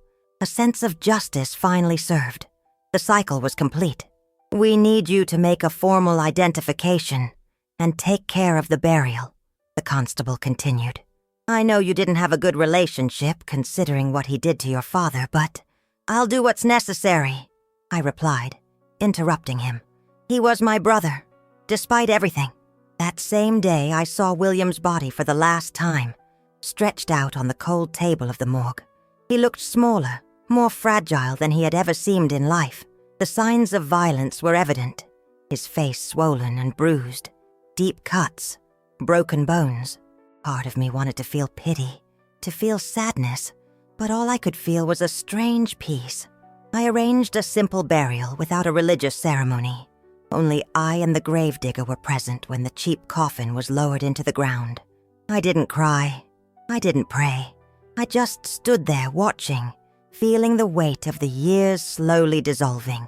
A sense of justice finally served. The cycle was complete. "We need you to make a formal identification and take care of the burial," the constable continued. "I know you didn't have a good relationship considering what he did to your father, but I'll do what's necessary," I replied, interrupting him. "He was my brother, despite everything." That same day, I saw William's body for the last time, stretched out on the cold table of the morgue. He looked smaller, more fragile than he had ever seemed in life. The signs of violence were evident. His face swollen and bruised, deep cuts, broken bones. Part of me wanted to feel pity, to feel sadness, but all I could feel was a strange peace. I arranged a simple burial without a religious ceremony. Only I and the gravedigger were present when the cheap coffin was lowered into the ground. I didn't cry. I didn't pray. I just stood there watching, feeling the weight of the years slowly dissolving,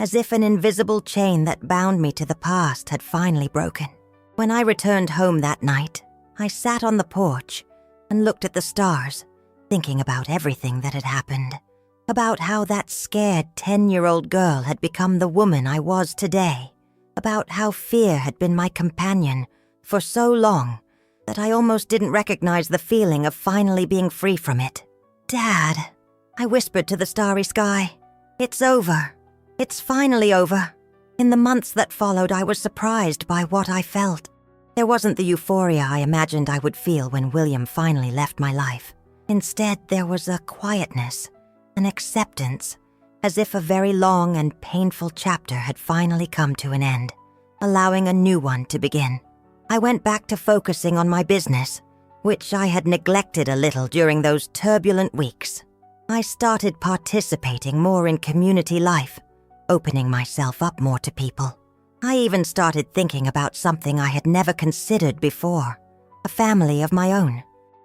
as if an invisible chain that bound me to the past had finally broken. When I returned home that night, I sat on the porch and looked at the stars, thinking about everything that had happened, about how that scared 10-year-old girl had become the woman I was today, about how fear had been my companion for so long that I almost didn't recognize the feeling of finally being free from it. "Dad," I whispered to the starry sky, "it's over. It's finally over." In the months that followed, I was surprised by what I felt. There wasn't the euphoria I imagined I would feel when William finally left my life. Instead, there was a quietness, an acceptance, as if a very long and painful chapter had finally come to an end, allowing a new one to begin. I went back to focusing on my business, which I had neglected a little during those turbulent weeks. I started participating more in community life, opening myself up more to people. I even started thinking about something I had never considered before, a family of my own.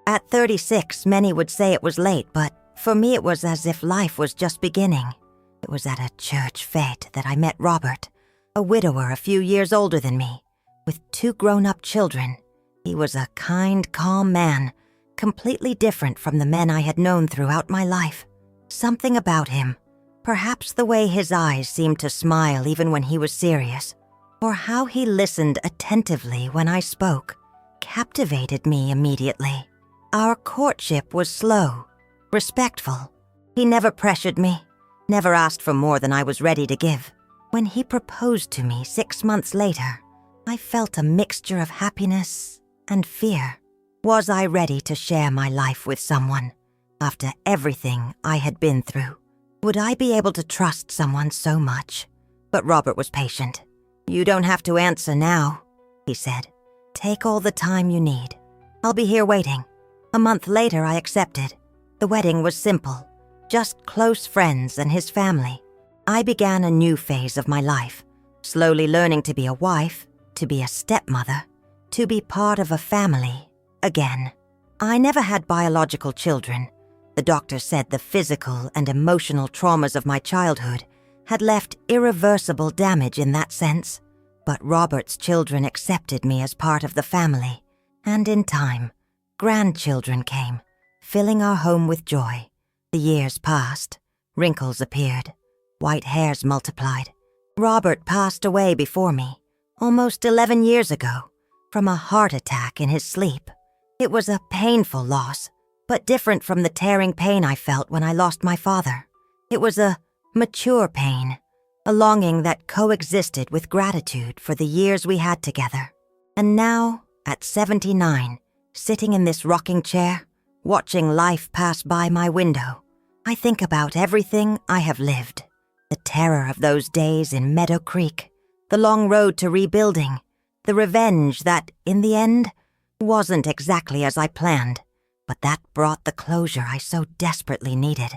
At 36, many would say it was late, but for me it was as if life was just beginning. It was at a church fete that I met Robert, a widower a few years older than me, with 2 grown-up children. He was a kind, calm man, completely different from the men I had known throughout my life. Something about him, perhaps the way his eyes seemed to smile even when he was serious, or how he listened attentively when I spoke, captivated me immediately. Our courtship was slow, respectful. He never pressured me, never asked for more than I was ready to give. When he proposed to me 6 months later, I felt a mixture of happiness and fear. Was I ready to share my life with someone after everything I had been through? Would I be able to trust someone so much? But Robert was patient. "You don't have to answer now," he said. "Take all the time you need. I'll be here waiting." A month later, I accepted. The wedding was simple, just close friends and his family. I began a new phase of my life, slowly learning to be a wife, to be a stepmother, to be part of a family again. I never had biological children. The doctor said the physical and emotional traumas of my childhood had left irreversible damage in that sense. But Robert's children accepted me as part of the family, and in time, grandchildren came, filling our home with joy. The years passed, wrinkles appeared, white hairs multiplied. Robert passed away before me, almost 11 years ago, from a heart attack in his sleep. It was a painful loss, but different from the tearing pain I felt when I lost my father. It was a mature pain, a longing that coexisted with gratitude for the years we had together. And now, at 79, sitting in this rocking chair, watching life pass by my window, I think about everything I have lived. The terror of those days in Meadow Creek, the long road to rebuilding, the revenge that, in the end, wasn't exactly as I planned, but that brought the closure I so desperately needed.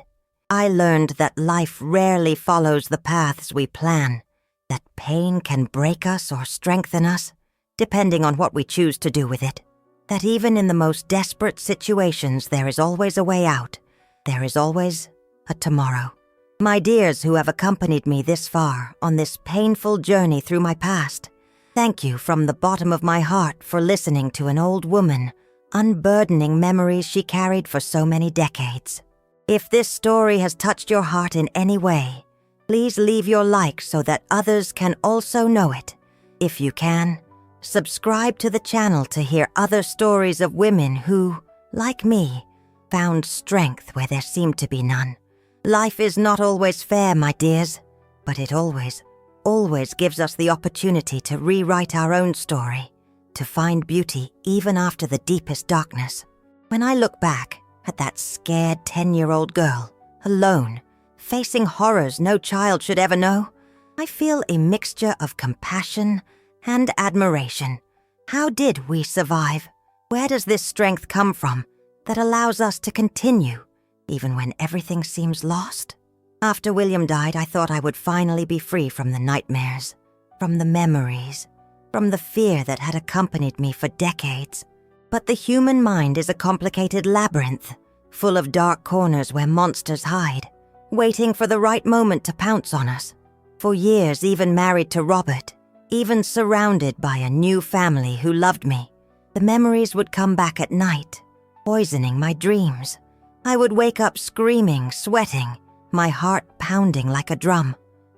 I learned that life rarely follows the paths we plan, that pain can break us or strengthen us, depending on what we choose to do with it, that even in the most desperate situations there is always a way out, there is always a tomorrow. My dears who have accompanied me this far on this painful journey through my past, thank you from the bottom of my heart for listening to an old woman unburdening memories she carried for so many decades. If this story has touched your heart in any way, please leave your like so that others can also know it. If you can, subscribe to the channel to hear other stories of women who, like me, found strength where there seemed to be none. Life is not always fair, my dears, but it always gives us the opportunity to rewrite our own story, to find beauty even after the deepest darkness. When I look back at that scared 10-year-old girl, alone, facing horrors no child should ever know, I feel a mixture of compassion and admiration. How did we survive? Where does this strength come from that allows us to continue, even when everything seems lost? After William died, I thought I would finally be free from the nightmares, from the memories, from the fear that had accompanied me for decades. But the human mind is a complicated labyrinth, full of dark corners where monsters hide, waiting for the right moment to pounce on us. For years, even married to Robert, even surrounded by a new family who loved me, the memories would come back at night, poisoning my dreams. I would wake up screaming, sweating, my heart pounding like a drum.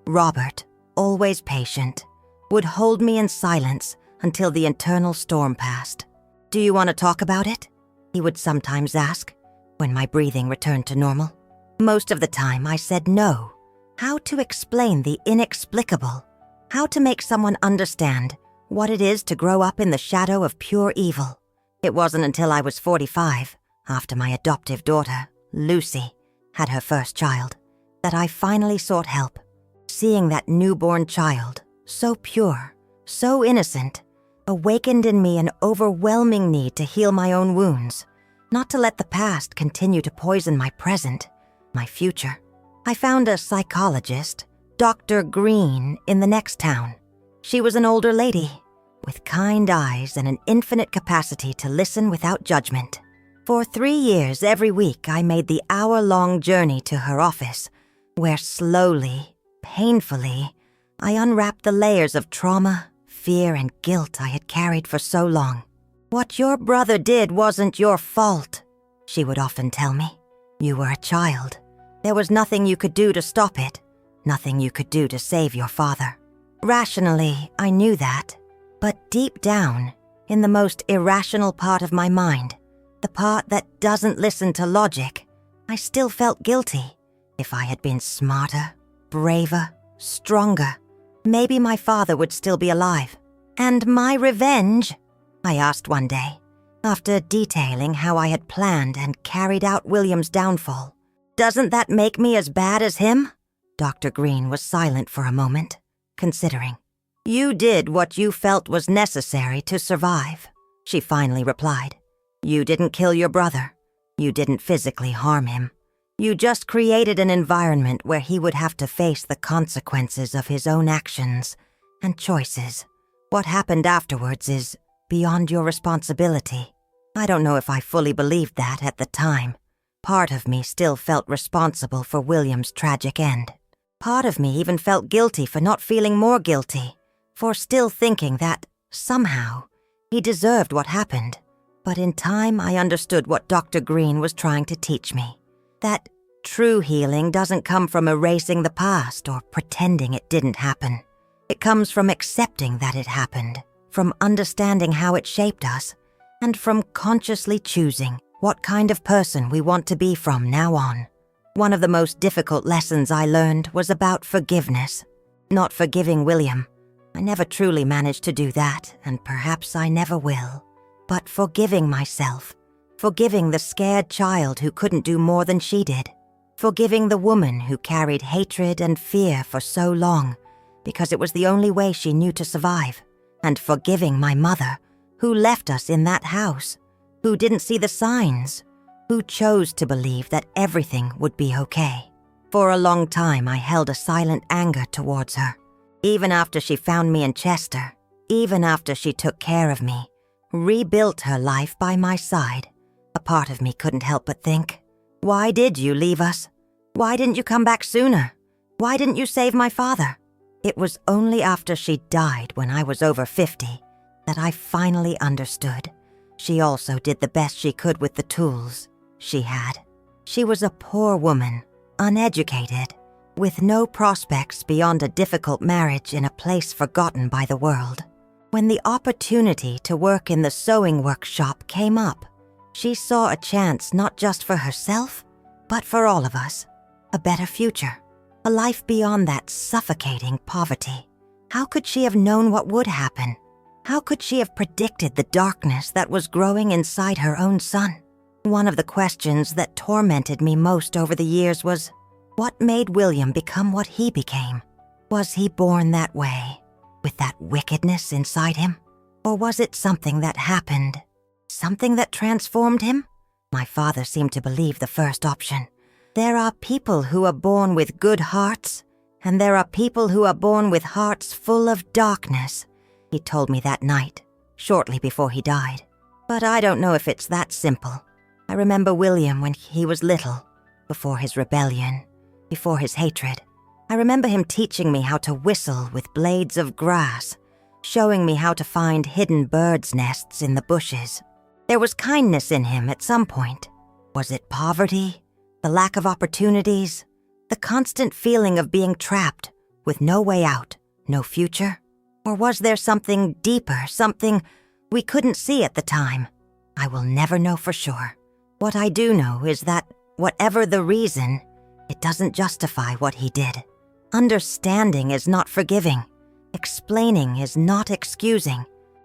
Robert, always patient, would hold me in silence until the internal storm passed. "Do you want to talk about it?" he would sometimes ask, when my breathing returned to normal. Most of the time I said no. How to explain the inexplicable? How to make someone understand what it is to grow up in the shadow of pure evil? It wasn't until I was 45, after my adoptive daughter, Lucy, had her first child, that I finally sought help. Seeing that newborn child, so pure, so innocent, awakened in me an overwhelming need to heal my own wounds, not to let the past continue to poison my present, my future. I found a psychologist, Dr. Green, in the next town. She was an older lady, with kind eyes and an infinite capacity to listen without judgment. For 3 years, every week, I made the hour-long journey to her office, where slowly, painfully, I unwrapped the layers of trauma, fear, and guilt I had carried for so long. "What your brother did wasn't your fault," she would often tell me. "You were a child. There was nothing you could do to stop it, nothing you could do to save your father." Rationally, I knew that, but deep down, in the most irrational part of my mind, the part that doesn't listen to logic, I still felt guilty. If I had been smarter, braver, stronger, maybe my father would still be alive. "And my revenge?" I asked one day, after detailing how I had planned and carried out William's downfall. "Doesn't that make me as bad as him?" Dr. Green was silent for a moment, considering. "You did what you felt was necessary to survive," she finally replied. "You didn't kill your brother. You didn't physically harm him. You just created an environment where he would have to face the consequences of his own actions and choices. What happened afterwards is beyond your responsibility." I don't know if I fully believed that at the time. Part of me still felt responsible for William's tragic end. Part of me even felt guilty for not feeling more guilty, for still thinking that, somehow, he deserved what happened. But in time, I understood what Dr. Green was trying to teach me. That true healing doesn't come from erasing the past or pretending it didn't happen. It comes from accepting that it happened, from understanding how it shaped us, and from consciously choosing what kind of person we want to be from now on. One of the most difficult lessons I learned was about forgiveness. Not forgiving William. I never truly managed to do that, and perhaps I never will. But forgiving myself. Forgiving the scared child who couldn't do more than she did. Forgiving the woman who carried hatred and fear for so long, because it was the only way she knew to survive. And forgiving my mother, who left us in that house, who didn't see the signs, who chose to believe that everything would be okay. For a long time, I held a silent anger towards her. Even after she found me in Chester, even after she took care of me, rebuilt her life by my side, a part of me couldn't help but think, why did you leave us? Why didn't you come back sooner? Why didn't you save my father? It was only after she died when I was over 50 that I finally understood. She also did the best she could with the tools she had. She was a poor woman, uneducated, with no prospects beyond a difficult marriage in a place forgotten by the world. When the opportunity to work in the sewing workshop came up, she saw a chance not just for herself, but for all of us. A better future, a life beyond that suffocating poverty. How could she have known what would happen? How could she have predicted the darkness that was growing inside her own son? One of the questions that tormented me most over the years was, what made William become what he became? Was he born that way, with that wickedness inside him? Or was it something that happened? Something that transformed him? My father seemed to believe the first option. There are people who are born with good hearts, and there are people who are born with hearts full of darkness. He told me that night, shortly before he died. But I don't know if it's that simple. I remember William when he was little, before his rebellion, before his hatred. I remember him teaching me how to whistle with blades of grass, showing me how to find hidden birds' nests in the bushes. There was kindness in him at some point. Was it poverty? The lack of opportunities? The constant feeling of being trapped, with no way out, no future? Or was there something deeper, something we couldn't see at the time? I will never know for sure. What I do know is that, whatever the reason, it doesn't justify what he did. Understanding is not forgiving. Explaining is not excusing.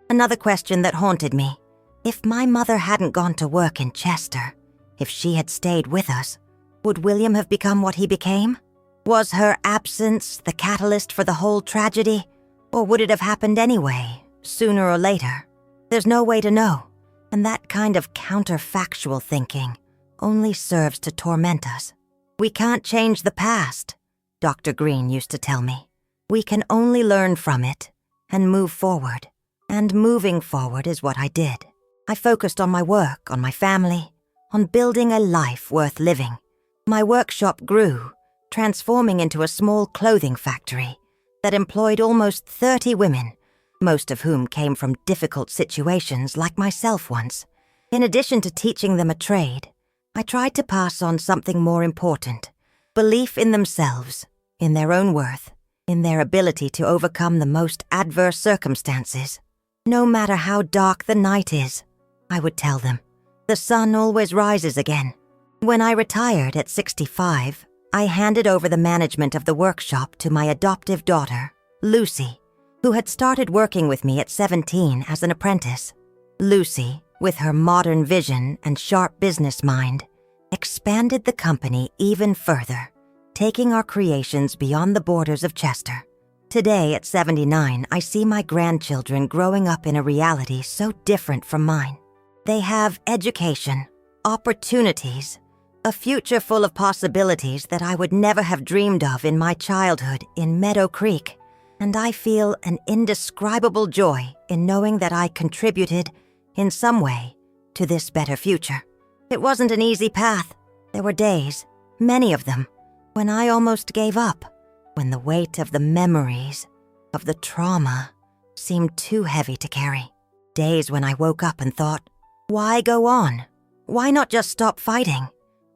Another question that haunted me. If my mother hadn't gone to work in Chester, if she had stayed with us, would William have become what he became? Was her absence the catalyst for the whole tragedy? Or would it have happened anyway, sooner or later? There's no way to know, and that kind of counterfactual thinking only serves to torment us. We can't change the past, Dr. Green used to tell me. We can only learn from it and move forward. And moving forward is what I did. I focused on my work, on my family, on building a life worth living. My workshop grew, transforming into a small clothing factory that employed almost 30 women, most of whom came from difficult situations like myself once. In addition to teaching them a trade, I tried to pass on something more important: belief in themselves, in their own worth, in their ability to overcome the most adverse circumstances. No matter how dark the night is, I would tell them, the sun always rises again. When I retired at 65, I handed over the management of the workshop to my adoptive daughter, Lucy, who had started working with me at 17 as an apprentice. Lucy, with her modern vision and sharp business mind, expanded the company even further, taking our creations beyond the borders of Chester. Today, at 79, I see my grandchildren growing up in a reality so different from mine. They have education, opportunities, a future full of possibilities that I would never have dreamed of in my childhood in Meadow Creek, and I feel an indescribable joy in knowing that I contributed, in some way, to this better future. It wasn't an easy path. There were days, many of them, when I almost gave up, when the weight of the memories, of the trauma, seemed too heavy to carry. Days when I woke up and thought, why go on? Why not just stop fighting?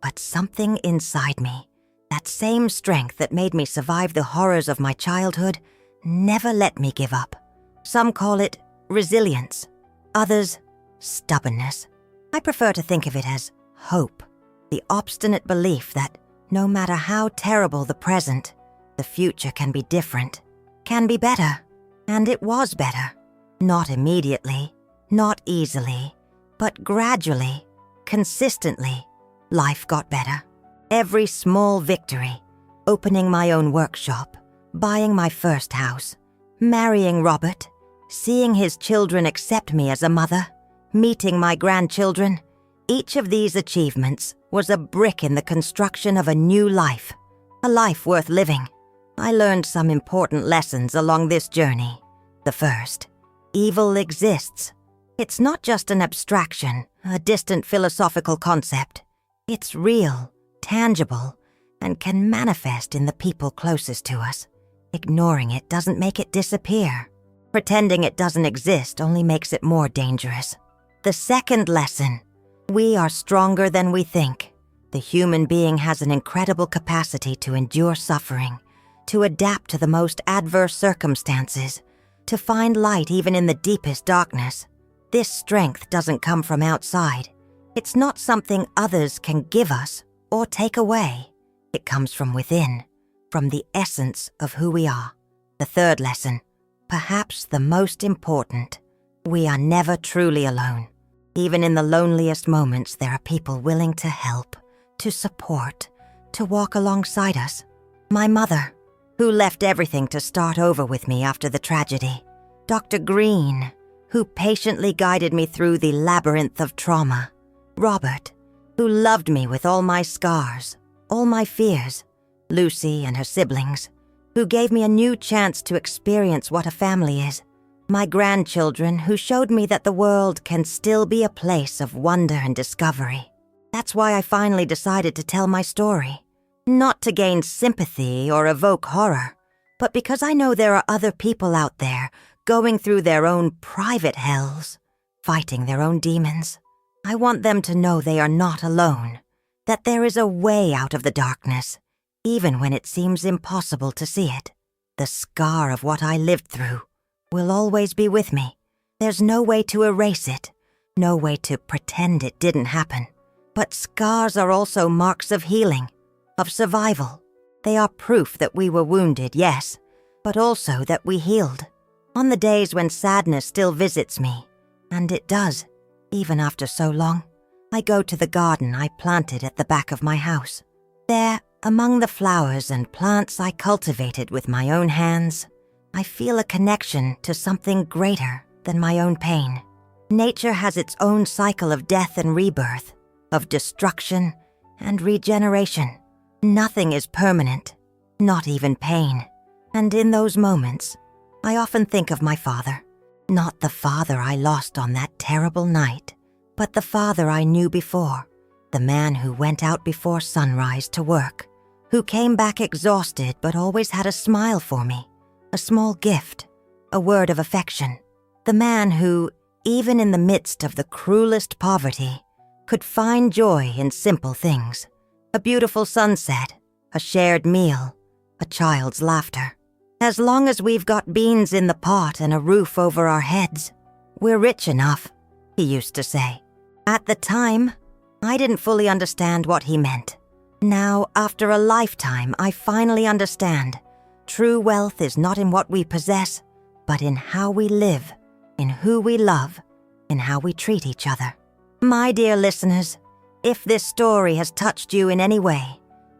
But something inside me, that same strength that made me survive the horrors of my childhood, never let me give up. Some call it resilience, others stubbornness. I prefer to think of it as hope, the obstinate belief that no matter how terrible the present, the future can be different, can be better. And it was better. Not immediately, not easily, but gradually, consistently, life got better. Every small victory, opening my own workshop, buying my first house, marrying Robert, seeing his children accept me as a mother, meeting my grandchildren, each of these achievements was a brick in the construction of a new life, a life worth living. I learned some important lessons along this journey. The first, evil exists. It's not just an abstraction, a distant philosophical concept. It's real, tangible, and can manifest in the people closest to us. Ignoring it doesn't make it disappear. Pretending it doesn't exist only makes it more dangerous. The second lesson, we are stronger than we think. The human being has an incredible capacity to endure suffering, to adapt to the most adverse circumstances, to find light even in the deepest darkness. This strength doesn't come from outside. It's not something others can give us or take away. It comes from within, from the essence of who we are. The third lesson, perhaps the most important: we are never truly alone. Even in the loneliest moments, there are people willing to help, to support, to walk alongside us. My mother, who left everything to start over with me after the tragedy. Dr. Green, who patiently guided me through the labyrinth of trauma. Robert, who loved me with all my scars, all my fears. Lucy and her siblings, who gave me a new chance to experience what a family is. My grandchildren, who showed me that the world can still be a place of wonder and discovery. That's why I finally decided to tell my story. Not to gain sympathy or evoke horror, but because I know there are other people out there going through their own private hells, fighting their own demons. I want them to know they are not alone, that there is a way out of the darkness, even when it seems impossible to see it. The scar of what I lived through will always be with me. There's no way to erase it, no way to pretend it didn't happen. But scars are also marks of healing, of survival. They are proof that we were wounded, yes, but also that we healed. On the days when sadness still visits me, and it does, even after so long, I go to the garden I planted at the back of my house. There, among the flowers and plants I cultivated with my own hands, I feel a connection to something greater than my own pain. Nature has its own cycle of death and rebirth, of destruction and regeneration. Nothing is permanent, not even pain. And in those moments, I often think of my father. Not the father I lost on that terrible night, but the father I knew before, the man who went out before sunrise to work, who came back exhausted but always had a smile for me, a small gift, a word of affection. The man who, even in the midst of the cruelest poverty, could find joy in simple things. A beautiful sunset, a shared meal, a child's laughter. As long as we've got beans in the pot and a roof over our heads, we're rich enough, he used to say. At the time, I didn't fully understand what he meant. Now, after a lifetime, I finally understand. True wealth is not in what we possess, but in how we live, in who we love, in how we treat each other. My dear listeners, if this story has touched you in any way,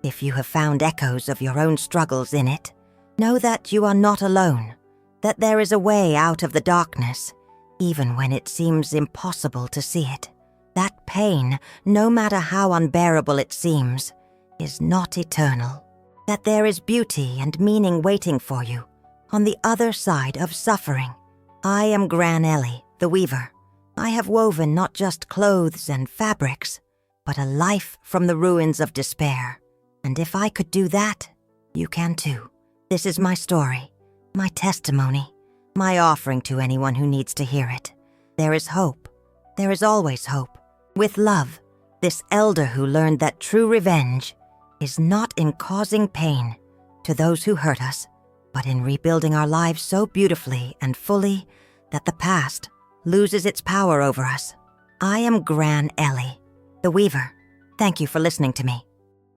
if you have found echoes of your own struggles in it, know that you are not alone, that there is a way out of the darkness, even when it seems impossible to see it. That pain, no matter how unbearable it seems, is not eternal. That there is beauty and meaning waiting for you on the other side of suffering. I am Gran Ellie, the weaver. I have woven not just clothes and fabrics, but a life from the ruins of despair. And if I could do that, you can too. This is my story, my testimony, my offering to anyone who needs to hear it. There is hope. There is always hope. With love, this elder who learned that true revenge is not in causing pain to those who hurt us, but in rebuilding our lives so beautifully and fully that the past loses its power over us. I am Gran Ellie, the weaver. Thank you for listening to me.